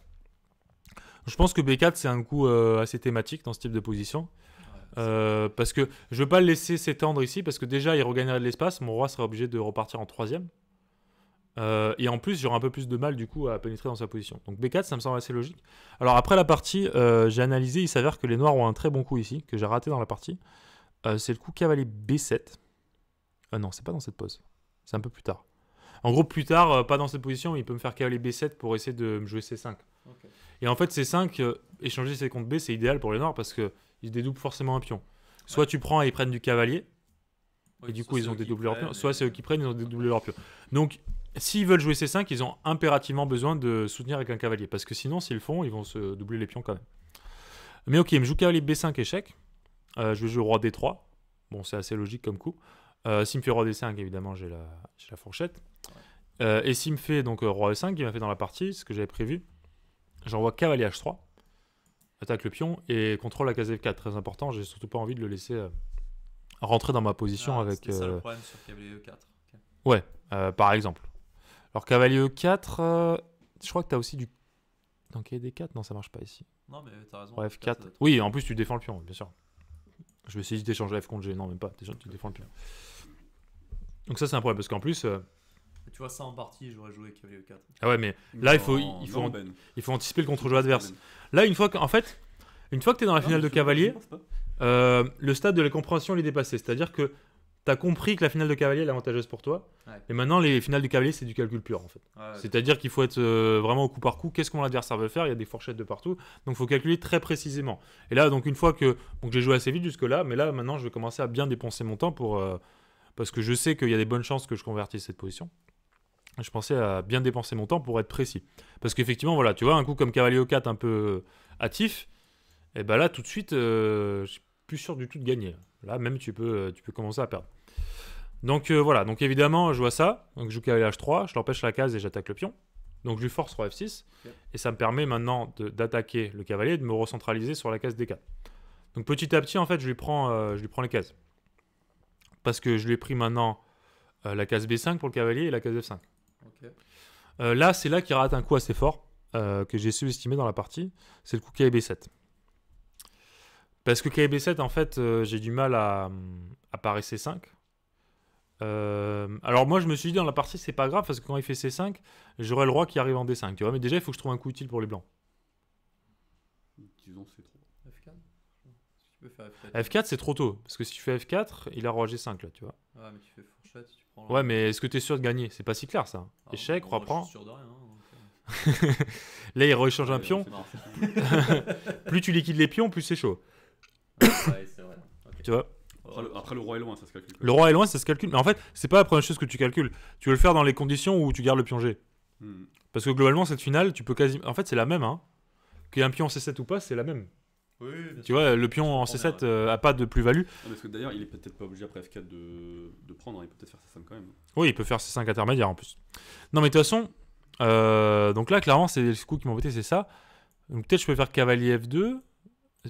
Je pense que B4 c'est un coup assez thématique dans ce type de position. Parce que je veux pas le laisser s'étendre ici, parce que déjà il regagnerait de l'espace, mon roi serait obligé de repartir en troisième. Et en plus j'aurai un peu plus de mal du coup à pénétrer dans sa position. Donc B4 ça me semble assez logique. Alors après la partie, j'ai analysé, il s'avère que les noirs ont un très bon coup ici, que j'ai raté dans la partie. C'est le coup cavalier B7. Non, c'est pas dans cette pose. C'est un peu plus tard. En gros, plus tard, pas dans cette position, il peut me faire cavalier B7 pour essayer de me jouer C5. Okay. Et en fait, C5, échanger C contre B, c'est idéal pour les noirs parce qu'ils dédoublent forcément un pion. Soit tu prends et ils prennent du cavalier, et du coup ils ont dédoublé leur pion, soit c'est eux qui prennent, ils ont dédoublé leur pion. Donc, s'ils veulent jouer C5, ils ont impérativement besoin de soutenir avec un cavalier, parce que sinon, s'ils le font, ils vont se doubler les pions quand même. Mais ok, il me joue cavalier B5 échec. Je vais jouer roi D3. Bon, c'est assez logique comme coup. S'il me fait roi D5, évidemment, j'ai la fourchette. Et s'il me fait donc roi E5, il m'a fait dans la partie, ce que j'avais prévu. J'envoie cavalier H3, attaque le pion et contrôle la case F4. Très important, j'ai surtout pas envie de le laisser rentrer dans ma position avec. C'est ça le problème sur cavalier E4. Okay. Ouais, par exemple. Alors cavalier E4, je crois que tu as aussi du. Dans cavalier D4, non, ça marche pas ici. Non, mais t'as raison. Ouais, F4. Oui, en plus tu défends le pion, bien sûr. Je vais essayer d'échanger F contre G, non, même pas. Déjà, tu défends le pion. Donc ça, c'est un problème parce qu'en plus. Tu vois ça en partie, j'aurais joué cavalier E4. Ah ouais, mais là, il faut anticiper le contre-jeu adverse. Là, une fois que tu es dans la finale de cavalier, le stade de la compréhension il est dépassé. C'est-à-dire que tu as compris que la finale de cavalier est avantageuse pour toi. Ouais. Et maintenant, les finales de cavalier, c'est du calcul pur en fait. C'est-à-dire qu'il faut être vraiment au coup par coup. Qu'est-ce que mon adversaire veut faire? Il y a des fourchettes de partout. Donc, il faut calculer très précisément. Et là, donc une fois que j'ai joué assez vite jusque-là, mais là, maintenant, je vais commencer à bien dépenser mon temps parce que je sais qu'il y a des bonnes chances que je convertisse cette position. Je pensais à bien dépenser mon temps pour être précis. Parce qu'effectivement, voilà, tu vois, un coup comme cavalier E4 un peu hâtif, et ben là, tout de suite, je suis plus sûr du tout de gagner. Là, même, tu peux commencer à perdre. Donc voilà, donc évidemment, je vois ça. Donc je joue cavalier H3, je l'empêche la case et j'attaque le pion. Donc je lui force roi F6. Okay. Et ça me permet maintenant d'attaquer le cavalier et de me recentraliser sur la case D4. Donc petit à petit, en fait, je lui prends les cases. Parce que je lui ai pris maintenant la case B5 pour le cavalier et la case F5. Okay. Là, c'est là qu'il rate un coup assez fort que j'ai sous-estimé dans la partie. C'est le coup KB7. Parce que KB7, en fait, j'ai du mal à parer C5. Alors moi, je me suis dit dans la partie, c'est pas grave parce que quand il fait C5, j'aurai le roi qui arrive en D5. Tu vois, mais déjà, il faut que je trouve un coup utile pour les blancs. Disons, c'est trop. F4 tu peux faire F4. F4, c'est trop tôt. Parce que si tu fais F4, il a roi G5 là, tu vois. Ouais, mais tu fais fourchette, tu prends. Ouais, mais est-ce que tu es sûr de gagner? C'est pas si clair ça. Échec, roi prend. Je suis sûr de rien. Donc... Là, il rééchange un pion. Plus tu liquides les pions, plus c'est chaud. Ouais, c'est vrai. Okay. Tu vois? Après, le roi est loin, ça se calcule. Le roi est loin, ça se calcule. Mais en fait, c'est pas la première chose que tu calcules. Tu veux le faire dans les conditions où tu gardes le pion G. Parce que globalement, cette finale, tu peux quasiment. En fait, c'est la même. Hein. Qu'il y ait un pion en C7 ou pas, c'est la même. Oui, tu vois, le pion en C7 a pas de plus-value. Parce que d'ailleurs, il est peut-être pas obligé après F4 de prendre. Il peut peut-être faire C5 quand même. Oui, il peut faire C5 intermédiaire en plus. Non, mais de toute façon, donc là, clairement, c'est le coup qui m'embêtait, c'est ça. Donc peut-être je peux faire cavalier F2.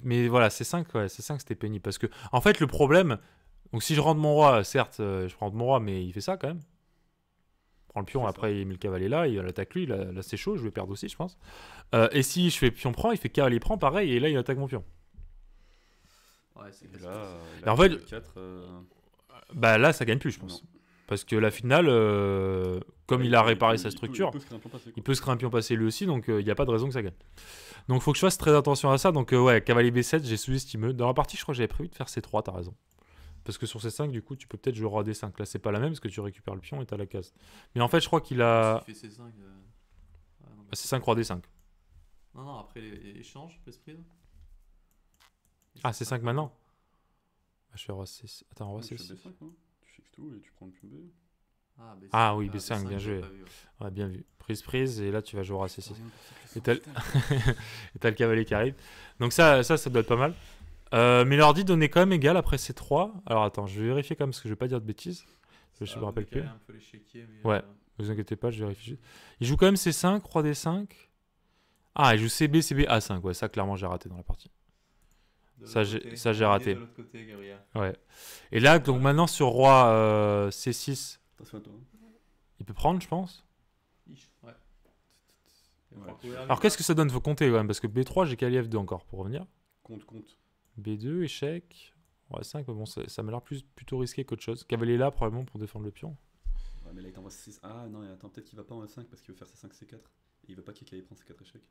Mais voilà, C5, ouais, C5 c'était pénible. Parce que, en fait, le problème. Donc si je rentre mon roi, certes, je prends mon roi, mais il fait ça quand même. Il prend le pion, après il met le cavalier là, il attaque lui, là c'est chaud, je vais perdre aussi, je pense. Et si je fais pion prend, il fait cavalier prend, pareil, et là il attaque mon pion. Ouais, c'est là, et en fait, 4, bah là ça gagne plus, je pense. Non. Parce que la finale, comme il a réparé sa structure, il peut se créer un pion passé lui aussi, donc il n'y a pas de raison que ça gagne. Donc il faut que je fasse très attention à ça. Donc ouais, cavalier B7, j'ai sous-estimé. Dans la partie, je crois que j'avais prévu de faire C3, t'as raison. Parce que sur C5, du coup, tu peux peut-être jouer roi D5. Là, c'est pas la même parce que tu récupères le pion et t'as la case. Mais en fait, je crois qu'il a. Si tu fais C5. C5, roi D5. Non, après les échanges, l'esprit. Ah, C5 maintenant. Je fais roi C6. Attends, roi C6. fixes tout et tu prends le pion B. B5. Ah oui, B5, bien j'avais joué. pas vu, ouais. Ouais, bien vu. Prise, et là tu vas jouer à C6. Rien pour cette Et t'as leçon, et t'as le cavalier qui arrive. Donc ça doit être pas mal. Mais l'ordi donnait quand même égal après C3. Alors attends, je vais vérifier quand même parce que je vais pas dire de bêtises. Je Ça me rappelle décalait plus. un peu l'échiquier, mais, Ouais. Ne vous inquiétez pas, je vérifie juste. Il joue quand même C5, Roi D5. Ah, il joue CB, CB, A5. Ouais, ça clairement j'ai raté dans la partie. de Ça, l'autre j'ai- côté, ça, j'ai on est raté. De l'autre côté, Gabriel. Ouais. Et là, donc maintenant sur Roi C6, Attention à toi. il peut prendre, je pense. Ouais. Ouais. Alors qu'est-ce que ça donne? Faut compter quand même, parce que B3, j'ai cavalier F2 encore pour revenir. Compte. B2, échec. Roi 5, mais bon, ça m'a l'air plutôt risqué qu'autre chose. Cavalier là, probablement pour défendre le pion. Ouais, mais là il t'envoie 6. Ah non, et attends, peut-être qu'il va pas en E5 parce qu'il veut faire C5, C4. Et il veut pas qu'il aille prendre C4 échecs.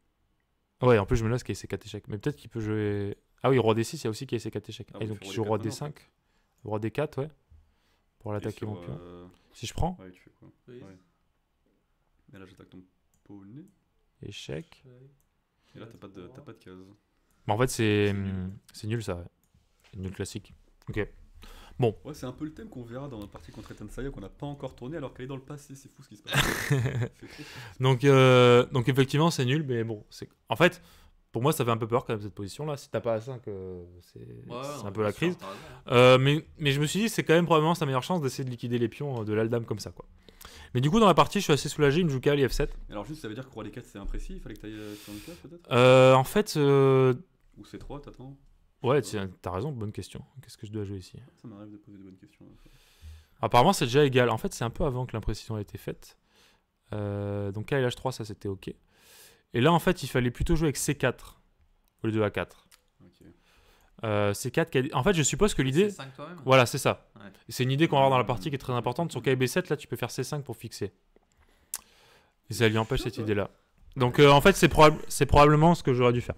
Ouais, en plus, je me laisse qu'il y ait C4 échecs. Mais peut-être qu'il peut jouer. Ah oui, Roi D6, il y a aussi qu'il y ait C4 échecs. Ah Et oui, donc, il il faut joue Roi Roi D4 D5. Roi D4, ouais. Pour Et l'attaquer sur, mon pion. euh, Si je prends, Ouais, tu fais quoi? Oui. Ouais. Mais là j'attaque ton pot au nez. échec. Et là t'as pas de case. Bah, en fait, C'est c'est nul ça, ouais. C'est nul classique. Ok. Ouais, c'est un peu le thème qu'on verra dans la partie contre Etensaya qu'on n'a pas encore tourné alors qu'elle est dans le passé. C'est fou ce qui se passe. C'est trop fou. Donc effectivement, c'est nul, mais bon. En fait, pour moi, ça fait un peu peur quand même cette position-là. Si t'as pas A5, c'est un peu la crise. Mais je me suis dit, c'est quand même probablement sa meilleure chance d'essayer de liquider les pions de l'Aldam comme ça, quoi. Mais du coup, dans la partie, je suis assez soulagé. Il me joue cavalier F7. Alors juste, ça veut dire que Roi D4 c'est imprécis. Il fallait que tu ailles sur une case peut-être. En fait, Ou C3, t'attends. ouais, t'as raison, bonne question. Qu'est-ce que je dois jouer ici? Ça m'arrive de poser de bonnes questions. Apparemment, c'est déjà égal. En fait, c'est un peu avant que l'imprécision ait été faite. Donc KLH3, ça c'était ok. Et là, en fait, il fallait plutôt jouer avec C4 au lieu de A4. Ok. C4, en fait, je suppose que l'idée. C'est 5 toi-même. Voilà, c'est ça. Ouais. C'est une idée qu'on va avoir dans la partie qui est très importante. Sur KB7, là, tu peux faire C5 pour fixer. Et ça lui empêche cette idée-là. Donc, en fait, c'est probablement ce que j'aurais dû faire.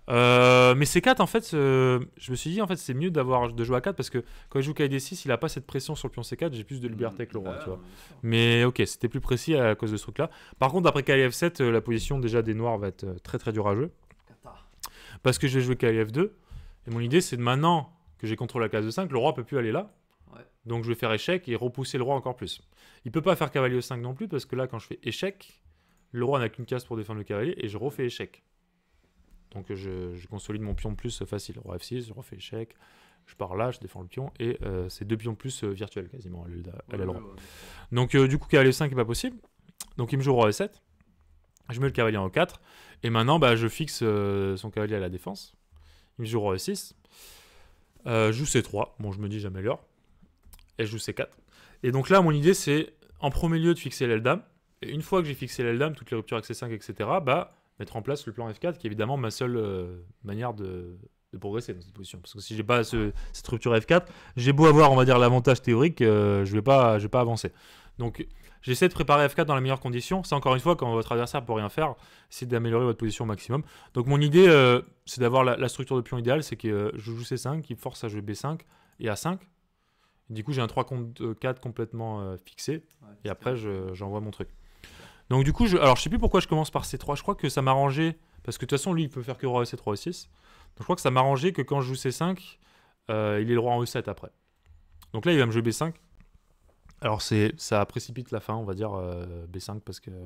Mais C4, en fait, je me suis dit, en fait, c'est mieux de jouer à 4 parce que quand il joue KD6, il a pas cette pression sur le pion C4. J'ai plus de liberté avec le roi, Bah, tu vois. bien sûr. Mais ok, c'était plus précis à cause de ce truc-là. Par contre, après KF7, la position déjà des noirs va être très très dure à jouer. Qatar. Parce que je vais jouer KF2. Et mon idée, c'est de maintenant que j'ai contrôlé la case de 5, le roi peut plus aller là. Ouais. Donc je vais faire échec et repousser le roi encore plus. Il peut pas faire cavalier E5 non plus parce que là, quand je fais échec, le roi n'a qu'une case pour défendre le cavalier et je refais échec. Donc je consolide mon pion de plus facile. Roi F6, je refais échec. Je pars là, je défends le pion et c'est 2 pions de plus virtuels quasiment. Elle a le roi. Donc du coup, cavalier 5 n'est pas possible. Donc il me joue roi E7. Je mets le cavalier en E4. Et maintenant, bah, je fixe son cavalier à la défense. Il me joue roi E6. Je joue C3. Bon, je me dis, j'améliore. Et je joue C4. Et donc là, mon idée, c'est en premier lieu de fixer l'aile dame. Et une fois que j'ai fixé l'aile dame, toutes les ruptures avec C5, etc., bah, mettre en place le plan F4, qui est évidemment ma seule manière de progresser dans cette position. Parce que si j'ai pas cette rupture F4, j'ai beau avoir, on va dire, l'avantage théorique, je vais pas avancer. Donc, j'essaie de préparer F4 dans les meilleures conditions. C'est encore une fois, quand votre adversaire peut rien faire, c'est d'améliorer votre position au maximum. Donc, mon idée, c'est d'avoir la structure de pion idéale, c'est que je joue C5, qui me force à jouer B5 et A5. Du coup, j'ai un 3 contre 4 complètement fixé. Ouais, Et après, j'envoie mon truc. Donc, du coup, alors je sais plus pourquoi je commence par C3. Je crois que ça m'arrangeait. Parce que de toute façon, lui, il peut faire que roi E7, roi E6. Donc, je crois que ça m'arrangeait que quand je joue C5, il ait le roi en E7 après. Donc là, il va me jouer B5. Alors, ça précipite la fin, on va dire B5, parce que Ouais,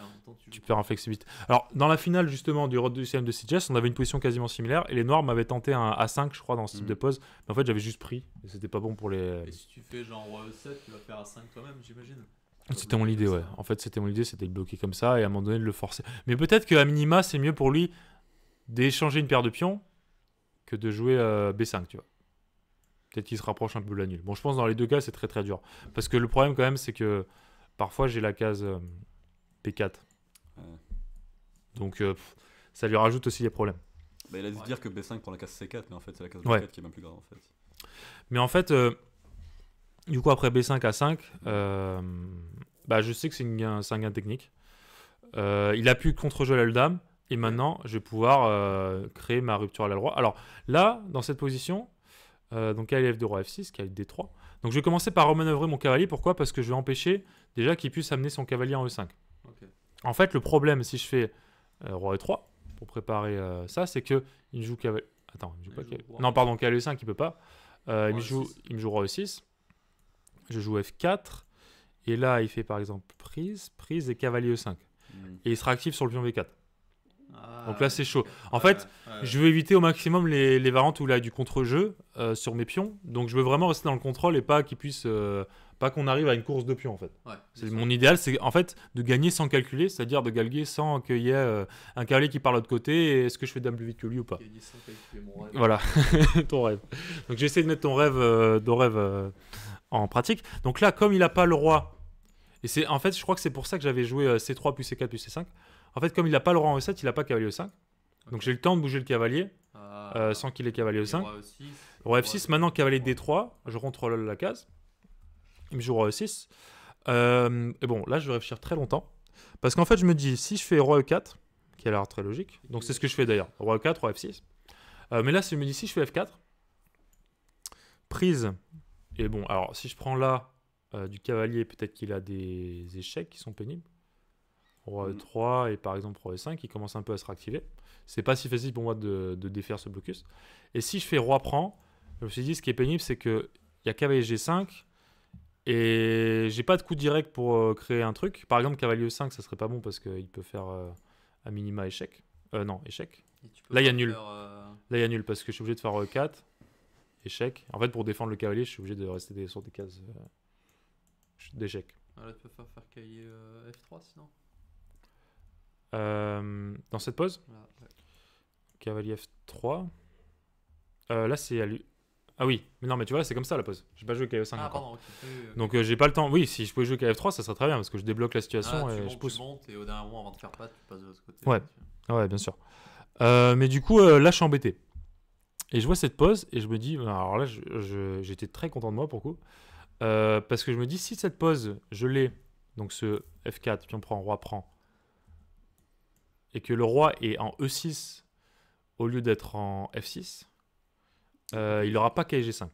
en même temps, tu perds en flexibilité. Alors, dans la finale, justement, du deuxième de CGS, on avait une position quasiment similaire. Et les noirs m'avaient tenté un A5, je crois, dans ce type de pose. Mais en fait, j'avais juste pris. Et c'était pas bon pour les. Et si tu fais genre roi E7, tu vas faire A5 toi-même, j'imagine. C'était mon idée, ouais. En fait, c'était mon idée, c'était de bloquer comme ça et à un moment donné de le forcer. Mais peut-être qu'à minima, c'est mieux pour lui d'échanger une paire de pions que de jouer B5, tu vois. Peut-être qu'il se rapproche un peu de la nulle. Bon, je pense que dans les deux cas, c'est très très dur. Parce que le problème, quand même, c'est que parfois, j'ai la case P4. Ouais. Donc, ça lui rajoute aussi des problèmes. Bah, il a dû Ouais. dire que B5 pour la case C4, mais en fait, c'est la case Ouais. B4 qui est même plus grave en fait. Mais en fait, du coup, après B5 à 5, bah, je sais que c'est un gain technique. Il a pu contre-jouer l'aile dame. Et maintenant, je vais pouvoir créer ma rupture à l'aile roi. Alors là, dans cette position, donc cavalier F2, roi F6, cavalier D3. Donc je vais commencer par remanœuvrer mon cavalier. Pourquoi? Parce que je vais empêcher déjà qu'il puisse amener son cavalier en E5. Ok. En fait, le problème, si je fais roi E3, pour préparer ça, c'est que il me joue cavalier... Attends, il me joue Il pas joue cavalier... roi. Non, pardon, cavalier E5, il peut pas. Il me Roi joue E6. roi E6. je joue F4, et là, il fait par exemple prise et cavalier E5. Et il sera actif sur le pion V4. Donc là, c'est chaud. En fait, je veux éviter au maximum les variantes où il a du contre-jeu sur mes pions. Donc je veux vraiment rester dans le contrôle et pas qu'il puisse... pas qu'on arrive à une course de pions en fait. Mon idéal, c'est en fait de gagner sans calculer, c'est-à-dire de gagner sans qu'il y ait un cavalier qui part de l'autre côté et est-ce que je fais dame plus vite que lui ou pas. Gagner sans calculer mon rêve. Voilà, ton rêve. Donc j'essaie de mettre ton rêve en pratique. Donc là, comme il n'a pas le roi, et c'est en fait, je crois que c'est pour ça que j'avais joué C3 plus C4 plus C5. En fait, comme il n'a pas le roi en E7, il n'a pas cavalier E5. Donc j'ai le temps de bouger le cavalier sans qu'il ait cavalier E5. Roi F6, maintenant cavalier D3, je rentre la case. Il me joue roi E6. Et bon, là je vais réfléchir très longtemps. Parce qu'en fait, je me dis, si je fais roi E4, qui a l'air très logique, donc c'est ce que je fais d'ailleurs, roi E4, roi F6. Mais là, je me dis, si je fais F4, prise, et bon, alors si je prends là du cavalier, peut-être qu'il a des échecs qui sont pénibles. Roi E3 et par exemple roi E5 qui commence un peu à se réactiver. C'est pas si facile pour moi de défaire ce blocus. Et si je fais roi prend, je me suis dit, ce qui est pénible, c'est qu'il y a cavalier G5 et j'ai pas de coup direct pour créer un truc. Par exemple, cavalier E5, ça serait pas bon parce qu'il peut faire à minima échec. Non, échec. Là, il y a nul. Là, il y a nul parce que je suis obligé de faire E4, échec. En fait, pour défendre le cavalier, je suis obligé de rester sur des cases d'échec. Là, tu peux faire cavalier F3 sinon. Dans cette pose, cavalier F3. Là, c'est à lui. Ah oui, mais non, mais tu vois, c'est comme ça la pose. J'ai pas joué cavalier F5 encore. Pardon, okay. Donc j'ai pas le temps. Oui, si je pouvais jouer cavalier F3, ça serait très bien parce que je débloque la situation et je pousse. Tu montes et au dernier moment, avant de faire patte, tu passes de l'autre côté. Ouais, bien sûr. Mais du coup, là, je suis embêté. Et je vois cette pose et je me dis, alors là, j'étais très content de moi pour le coup. Parce que je me dis, si cette pose, je l'ai, donc ce F4, puis on prend roi prend, et que le roi est en E6 au lieu d'être en F6, il n'aura pas cavalier G5.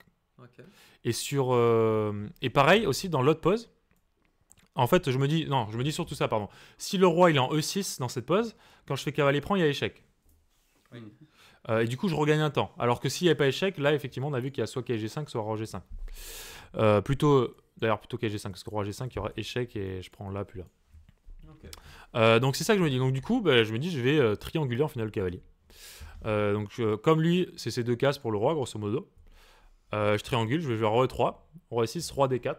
Et pareil aussi dans l'autre pose, en fait, je me dis surtout ça, pardon. Si le roi il est en E6 dans cette pose, quand je fais cavalier prend, il y a échec. Et du coup, je regagne un temps. Alors que s'il n'y avait pas échec, là, effectivement, on a vu qu'il y a soit cavalier G5, soit roi G5. Plutôt cavalier G5, parce que roi G5, il y aura échec et je prends là, puis là. Donc c'est ça que je me dis. Donc du coup, je me dis, je vais trianguler en finale le cavalier. Comme lui, c'est ces deux cases pour le roi, grosso modo. Je triangule, je vais jouer roi E3, roi E6, roi D4,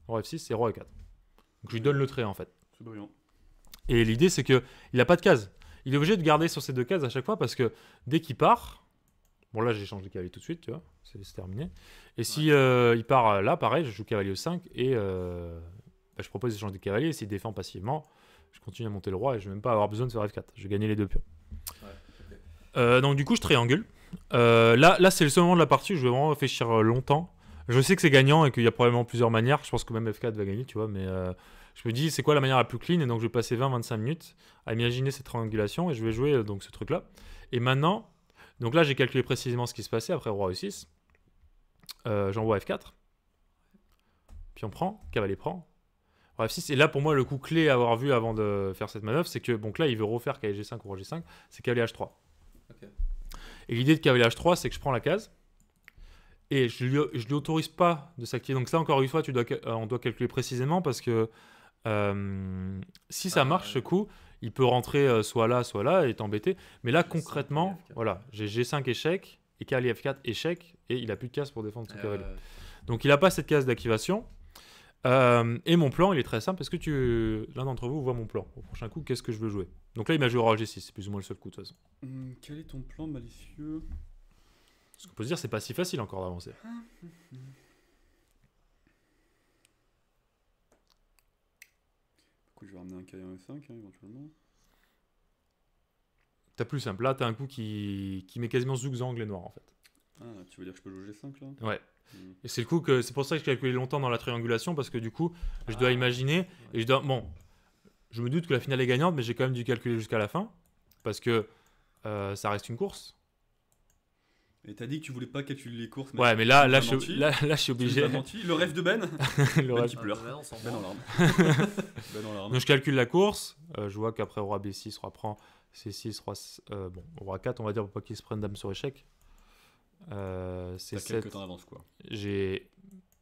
roi F6 et roi E4. Donc je lui donne le trait en fait. C'est brillant. Et l'idée c'est qu'il n'a pas de case. Il est obligé de garder sur ces deux cases à chaque fois parce que dès qu'il part, bon là j'échange de cavalier tout de suite, tu vois, c'est terminé. Et si il part là, pareil, je joue cavalier E5 et je propose d'échanger de cavalier. Et s'il défend passivement, je continue à monter le roi et je ne vais même pas avoir besoin de faire F4. Je vais gagner les deux pions. Donc du coup je triangule. Là c'est le seul moment de la partie où je vais vraiment réfléchir longtemps. Je sais que c'est gagnant et qu'il y a probablement plusieurs manières. Je pense que même F4 va gagner, tu vois, mais je me dis c'est quoi la manière la plus clean, et donc je vais passer 20-25 minutes à imaginer cette triangulation et je vais jouer donc ce truc là. Et maintenant, donc là j'ai calculé précisément ce qui se passait après roi E6. J'envoie F4, puis on prend, cavalier prend, roi F6. Et là pour moi le coup clé à avoir vu avant de faire cette manœuvre, c'est que donc là il veut refaire cavalier G5 ou roi G5, c'est cavalier H3. Et l'idée de cavalier H3, c'est que je prends la case et je lui autorise pas de s'activer. Donc ça, encore une fois, on doit calculer précisément parce que si ça marche ce coup, il peut rentrer soit là et t'embêter. Mais là, concrètement, voilà, j'ai G5 échec et cavalier F4 échec et il a plus de case pour défendre son cavalier. Donc il n'a pas cette case d'activation. Et mon plan, il est très simple parce que l'un d'entre vous voit mon plan. Au prochain coup, qu'est-ce que je veux jouer? Donc là, il m'a joué roi G6, c'est plus ou moins le seul coup de toute façon. Quel est ton plan malicieux? Ce qu'on peut se dire, c'est pas si facile encore d'avancer. Du coup, je vais ramener un cavalier en E5 éventuellement. T'as plus simple. Là, t'as un coup qui met quasiment zugzang les noirs en fait. Ah, tu veux dire que je peux jouer G5 là? Ouais. Et c'est le coup que c'est pour ça que je calculais longtemps dans la triangulation parce que du coup, je dois imaginer et je me doute que la finale est gagnante, mais j'ai quand même dû calculer jusqu'à la fin parce que ça reste une course. Et t'as dit que tu voulais pas calculer les courses. Ouais, mais là, je suis obligé. Le rêve de Ben. Le rêve qui pleure. Ben en larmes. Ben en larmes. Donc je calcule la course. Je vois qu'après roi B6, roi prend, C6, roi 4, on va dire pour pas qu'il se prenne dame sur échec. T'as quelques temps d'avance quoi. J'ai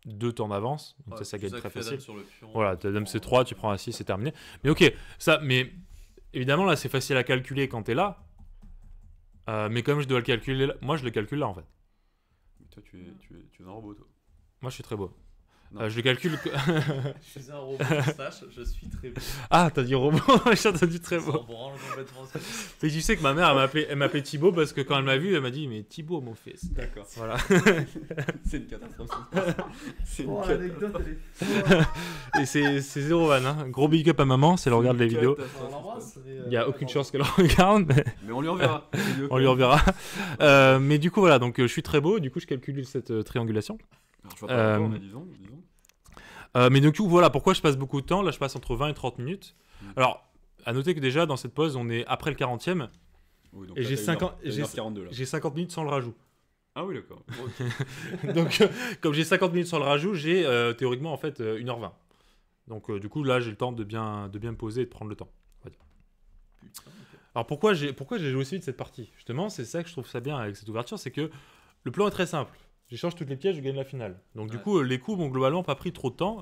2 tours d'avance. Donc Ouais, ça plus gagne très fait dame facile. sur le pion, Voilà, tu ta dame prends, C3, tu prends un 6, c'est terminé. Mais ok, mais évidemment là c'est facile à calculer quand t'es là. Mais comme je dois le calculer là, moi je le calcule là en fait. Mais toi, tu es un robot, toi. Moi je suis très beau. Non. Je le calcule. Je suis un robot moustache, je suis très beau. Ah, t'as dit robot. J'ai entendu très Ça beau. en branle complètement. Et tu sais que ma mère elle m'appelait Thibaut parce que quand elle m'a vu elle m'a dit mais Thibaut mon fils. D'accord. Voilà. C'est une catastrophe. C'est une Oh, catastrophe. l'anecdote, elle est Et c'est zéro van. Hein. Gros big up à maman si elle regarde les vidéos. On l'embrasse. Il y a aucune chance qu'elle regarde. Mais... Mais on lui enverra. On lui enverra. Mais du coup, voilà, donc je suis très beau, du coup, je calcule cette triangulation. Alors, je vois pas encore, mais disons. Mais du coup, voilà, pourquoi je passe beaucoup de temps. Là, je passe entre 20 et 30 minutes. Alors, à noter que déjà, dans cette pause, on est après le 40e. Oui, donc Et là, j'ai t'as 50 une heure 42 là. j'ai 50 minutes sans le rajout. Ah oui, d'accord. Donc, comme j'ai 50 minutes sans le rajout, j'ai théoriquement, en fait, 1h20. Donc, du coup, là, j'ai le temps de bien me poser et de prendre le temps. On va dire. Putain, ok. Alors, pourquoi j'ai joué aussi vite cette partie? Justement, c'est ça que je trouve ça bien avec cette ouverture, c'est que le plan est très simple. J'échange toutes les pièces, je gagne la finale. Donc du Ouais. coup, les coups m'ont globalement pas pris trop de temps.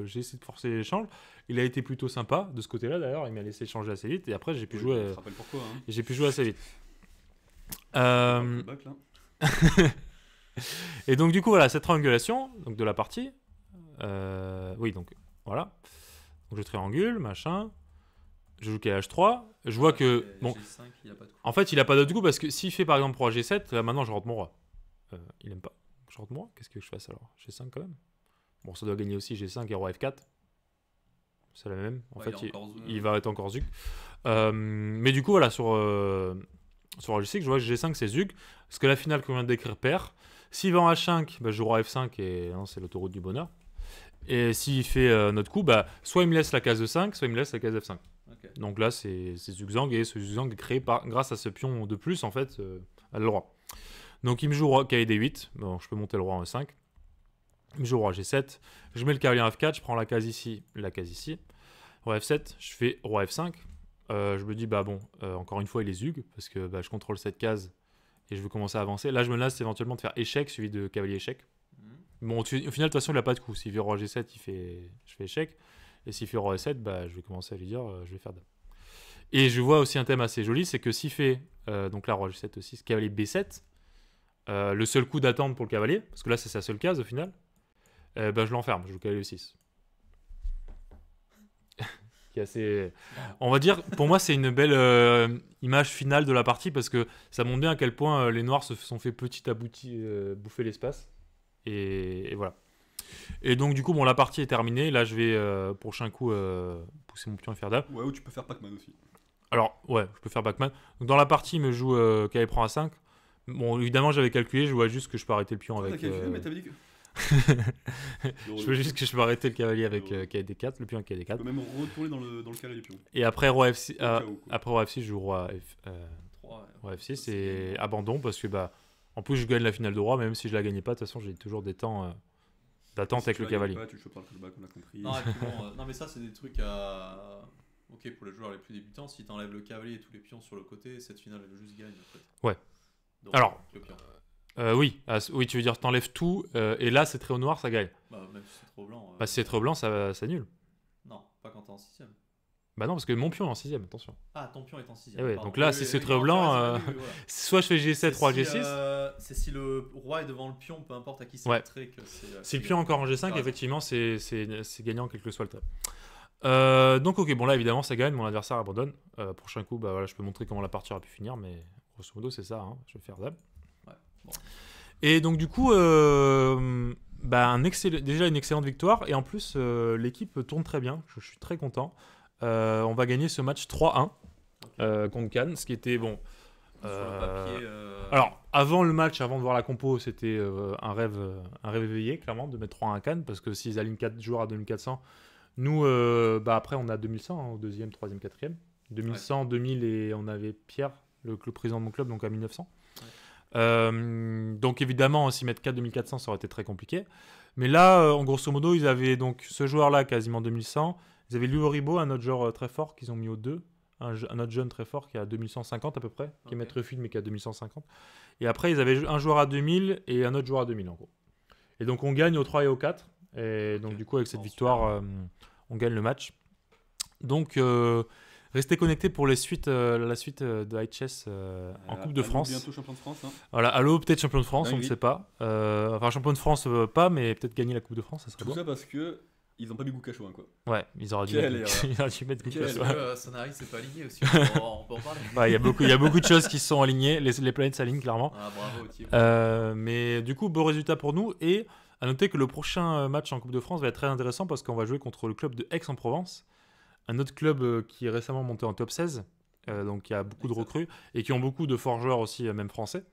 J'ai essayé de forcer l'échange. Il a été plutôt sympa de ce côté-là d'ailleurs. Il m'a laissé échanger assez vite et après j'ai pu Oui, jouer. Je te rappelle pourquoi. Hein. J'ai pu jouer assez vite. Le bac, là. Et donc du coup voilà cette triangulation donc de la partie. Oui donc voilà. Donc je triangule machin. Je joue KH3. Je vois que bon. G5, il a pas de coup. En fait il a pas d'autre coup parce que s'il fait par exemple roi G7, là maintenant je rentre mon roi. Il aime pas. Je rentre mon roi. Qu'est-ce que je fasse alors? G5 quand même. Bon ça doit gagner aussi G5 et roi F4. C'est la même. En Ouais, fait il il va être encore Zug. Mais du coup voilà sur roi G6 je vois que G5 c'est Zug. Parce que la finale qu'on vient de décrire perd. S'il va en H5, bah, je joue roi F5 et hein, c'est l'autoroute du bonheur. Et s'il fait notre coup, bah, soit il me laisse la case de 5, soit il me laisse la case F5. Ok. Donc là, c'est Zugzang et ce Zugzang est créé grâce à ce pion de plus, en fait, à le roi. Donc il me joue roi cavalier D8, bon, je peux monter le roi en E5. Il me joue roi G7, je mets le cavalier en F4, je prends la case ici, Roi F7, je fais roi F5. Je me dis, bah bon, encore une fois, il est Zug, parce que bah, je contrôle cette case et je veux commencer à avancer. Là, je me lasse éventuellement de faire échec suivi de cavalier échec. Bon, au final, de toute façon, il n'a pas de coup. S'il fait roi G7, je fais échec. Et s'il fait roi E7, bah, je vais commencer à lui dire je vais faire dame. Et je vois aussi un thème assez joli, c'est que s'il fait, donc là, roi G7 aussi, cavalier B7, le seul coup d'attente pour le cavalier, parce que là, c'est sa seule case au final, bah, je l'enferme, je joue cavalier E6. Qui est assez... On va dire, pour moi, c'est une belle image finale de la partie, parce que ça montre bien à quel point les noirs se sont fait petit à petit bouffer l'espace. Et voilà. Et donc du coup bon la partie est terminée. Là je vais prochain coup pousser mon pion et faire dame. Ouais, ou tu peux faire Pac-Man aussi. Alors ouais je peux faire backman. Donc dans la partie il me joue cavalier prend A5. Bon évidemment j'avais calculé, je vois juste que je peux arrêter le pion T'as avec. calculé, mais t'avais dit que. Je veux juste que je peux arrêter le cavalier avec cavalier D4, le pion avec cavalier Tu D4. peux même retourner dans le carré du pion. Et après roi F6, Au cas où, quoi. après roi F6 je joue roi 3, roi F6 et abandon parce que bah en plus je gagne la finale de roi même si je la gagnais pas de toute façon j'ai toujours des temps d'attente Si avec tu le la gagnes cavalier. pas, tu chopes par le callback, on a compris. Non, et puis bon, non, mais ça, c'est des trucs à. Ok, pour les joueurs les plus débutants, si t'enlèves le cavalier et tous les pions sur le côté, cette finale, elle juste gagne en fait. Ouais. Donc, Alors. le pion. Oui, oui, tu veux dire t'enlèves tout et là c'est très au noir, ça gagne. Bah, même si c'est trop blanc. Bah si c'est trop blanc, ça annule. Non, pas quand t'es en 6ème. Bah non, parce que mon pion est en 6ème, attention. Ah, ton pion est en 6ème. Eh ouais, pardon. donc là, Oui, si oui, c'est oui, très non, blanc, tu as raison, oui, voilà. Soit je fais G7, roi si, G6. c'est si le roi est devant le pion, peu importe à qui c'est Ouais. le trait que c'est. Si le pion est encore en G5, raison. effectivement, c'est gagnant quel que soit le trait. Donc ok, bon là évidemment ça gagne, mon adversaire abandonne. Prochain coup, bah voilà, je peux montrer comment la partie aurait pu finir, mais grosso modo c'est ça, hein. Je vais faire dame. Ouais, bon. Et donc du coup, bah, déjà une excellente victoire, et en plus l'équipe tourne très bien, je suis très content. On va gagner ce match 3-1 contre Cannes, ce qui était bon. Sur le papier. Alors, avant le match, avant de voir la compo, c'était un rêve éveillé, clairement, de mettre 3-1 à Cannes, parce que s'ils alignent 4 joueurs à 2400, nous, bah, après, on a 2100 hein, au deuxième, troisième, quatrième. 2100, 2000, et on avait Pierre, le président de mon club, donc à 1900. Donc évidemment, s'ils mettent 4 2400, ça aurait été très compliqué. Mais là, en grosso modo, ils avaient donc ce joueur-là, quasiment 2100. Ils avaient Lou Horibo, un autre joueur très fort qu'ils ont mis au 2. Un autre jeune très fort qui a 2150 à peu près, qui est maître fil mais qui a 2150. Et après, ils avaient un joueur à 2000 et un autre joueur à 2000 en gros. Et donc on gagne au 3 et au 4. Et donc Ok. du coup avec cette Bon, victoire, on gagne le match. Donc restez connectés pour la suite de HS en Coupe de Allo France. bientôt champion de France. Hein. Voilà, Allo peut-être champion de France, on ne Dinguerie. sait pas. Enfin champion de France pas, mais peut-être gagner la Coupe de France, ça serait Tout beau. ça parce que ils ont pas mis Goukacho, hein, quoi. Ouais, ils auraient dû Quelle mettre, erreur. ils auraient dû mettre Quelle Goukas, Parce ouais. que Sonari s'est pas aligné aussi, on peut en parler. Ouais, il y a beaucoup de choses qui se sont alignées, les planètes s'alignent clairement. Ah, bravo, Thibaut. Mais du coup, beau résultat pour nous. Et à noter que le prochain match en Coupe de France va être très intéressant parce qu'on va jouer contre le club de Aix-en-Provence, un autre club qui est récemment monté en top 16, donc qui a beaucoup de Exact. recrues et qui ont beaucoup de forgeurs aussi, même français,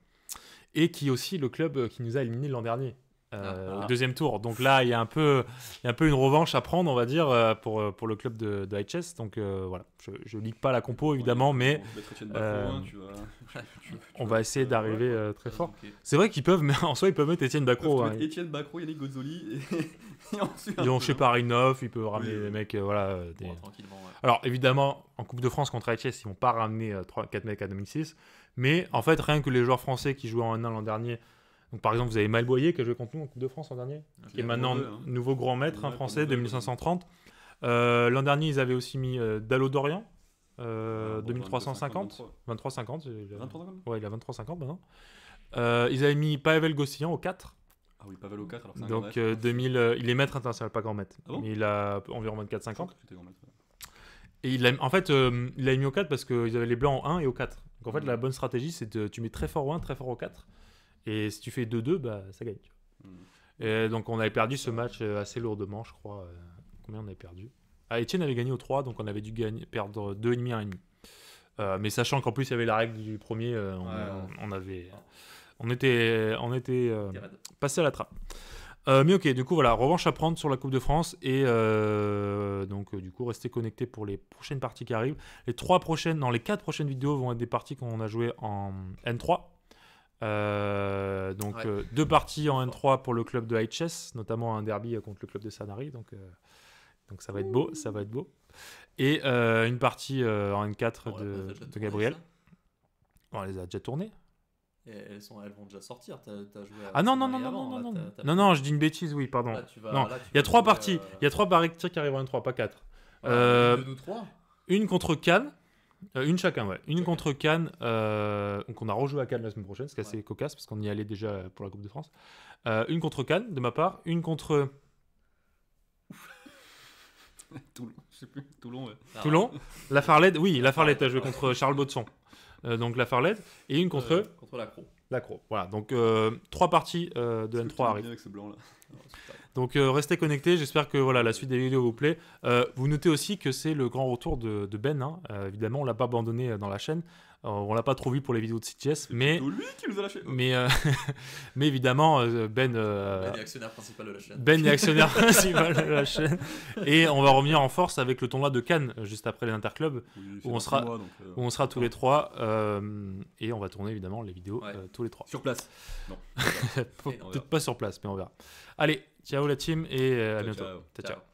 et qui est aussi le club qui nous a éliminés l'an dernier. Au deuxième tour. Donc là, il y a un peu une revanche à prendre, on va dire, pour le club de HS. Donc voilà, je ne ligue pas la compo évidemment, mais On va mettre Etienne Bacro, hein, tu vas- on va essayer d'arriver très fort. Ok. C'est vrai qu'ils peuvent, mais en soi, ils peuvent mettre Etienne Bacro. Hein. Etienne Bacro, Yannick Gozzoli et ensuite. Ils ont chez Paris-Neuf, ils peuvent ramener Oui, des oui. mecs. Voilà, des... Bon, tranquillement, ouais. Alors évidemment, en Coupe de France contre HS, ils vont pas ramener 4 mecs à 2006. Mais en fait, rien que les joueurs français qui jouaient en N1 l'an dernier. Donc par exemple, vous avez Maël Boyer qui a joué contre nous en Coupe de France l'an dernier, qui est maintenant nouveau grand maître, un Ouais, français, pour nous deux, 2530. L'an dernier, ils avaient aussi mis Dallo Dorian, Ah, 2350. 2350. 23,50. Ouais, il a 2350 maintenant. Ils avaient mis Pavel Gossian au 4. Ah oui, Pavel au 4, alors c'est un Donc grand maître. 2000, il est maître international, pas grand maître. Ah bon Mais il a environ 24-50. C'était grand maître, ouais. Et en fait, il a mis au 4 parce qu'ils avaient les blancs en 1 et au 4. Donc en fait, la bonne stratégie, c'est de tu mets très fort au 1, très fort au 4. Et si tu fais 2-2, bah, ça gagne. Tu vois. Mm. Et donc on avait perdu ce match assez lourdement, je crois. Combien on avait perdu? Ah, Etienne avait gagné au 3, donc on avait dû perdre 2,5, 1,5. Mais sachant qu'en plus, il y avait la règle du premier, on était T'es raide. passé à la trappe. Mais ok, du coup, voilà, revanche à prendre sur la Coupe de France. Et donc, du coup, restez connectés pour les prochaines parties qui arrivent. Les 4 prochaines vidéos vont être des parties qu'on a jouées en N3. Donc, Ouais. 2 parties en N3 pour le club de HS, notamment un derby contre le club de Sanary. Donc ça va être beau, ça va être beau. Et une partie en N4 On l'a de, déjà de tourné, Gabriel. ça. On les a déjà tournées. Et elles vont déjà sortir. T'as joué à Ah non, Sonari avant, là, non, je dis une bêtise, oui, pardon. Là, tu vas- Non, là, tu il y a vas 3 jouer, parties. Il y a 3 parties qui arrivent en N3, pas 4. Voilà, une de nous trois. Une contre Cannes. Une chacun, ouais. Une Chacun. contre Cannes. Donc on a rejoué à Cannes la semaine prochaine, ce qui est assez Ouais. cocasse parce qu'on y allait déjà pour la Coupe de France. Une contre Cannes, de ma part. Une contre Toulon, je sais plus, Toulon, ouais. Ah, Toulon. La Farled, oui, la Farled a joué ouais. contre Charles Baudson. Donc la Farled. Et une contre contre l'accro. l'Accro. Voilà, donc 3 parties de Est-ce que tu N3 l'as arrivent. bien avec ce blanc là. Donc restez connectés, j'espère que voilà, la suite des vidéos vous plaît. Vous notez aussi que c'est le grand retour de Ben. Hein. Évidemment, on l'a pas abandonné dans la chaîne. On l'a pas trop vu pour les vidéos de CTS, mais, C'est lui qui nous a lâché. mais évidemment, Ben Ben est actionnaire principal de la chaîne. Ben est actionnaire principal de la chaîne. Et on va revenir en force avec le tournoi de Cannes, juste après les interclubs, Oui, c'est où on dans sera- 6 mois, donc, où on sera tous les 3. Et on va tourner évidemment les vidéos Ouais. tous les 3. Sur place. Non. Et non, Peut-être pas sur place, mais on verra. Allez, ciao la team et à Ciao, bientôt. ciao. Ciao, ciao. Ciao.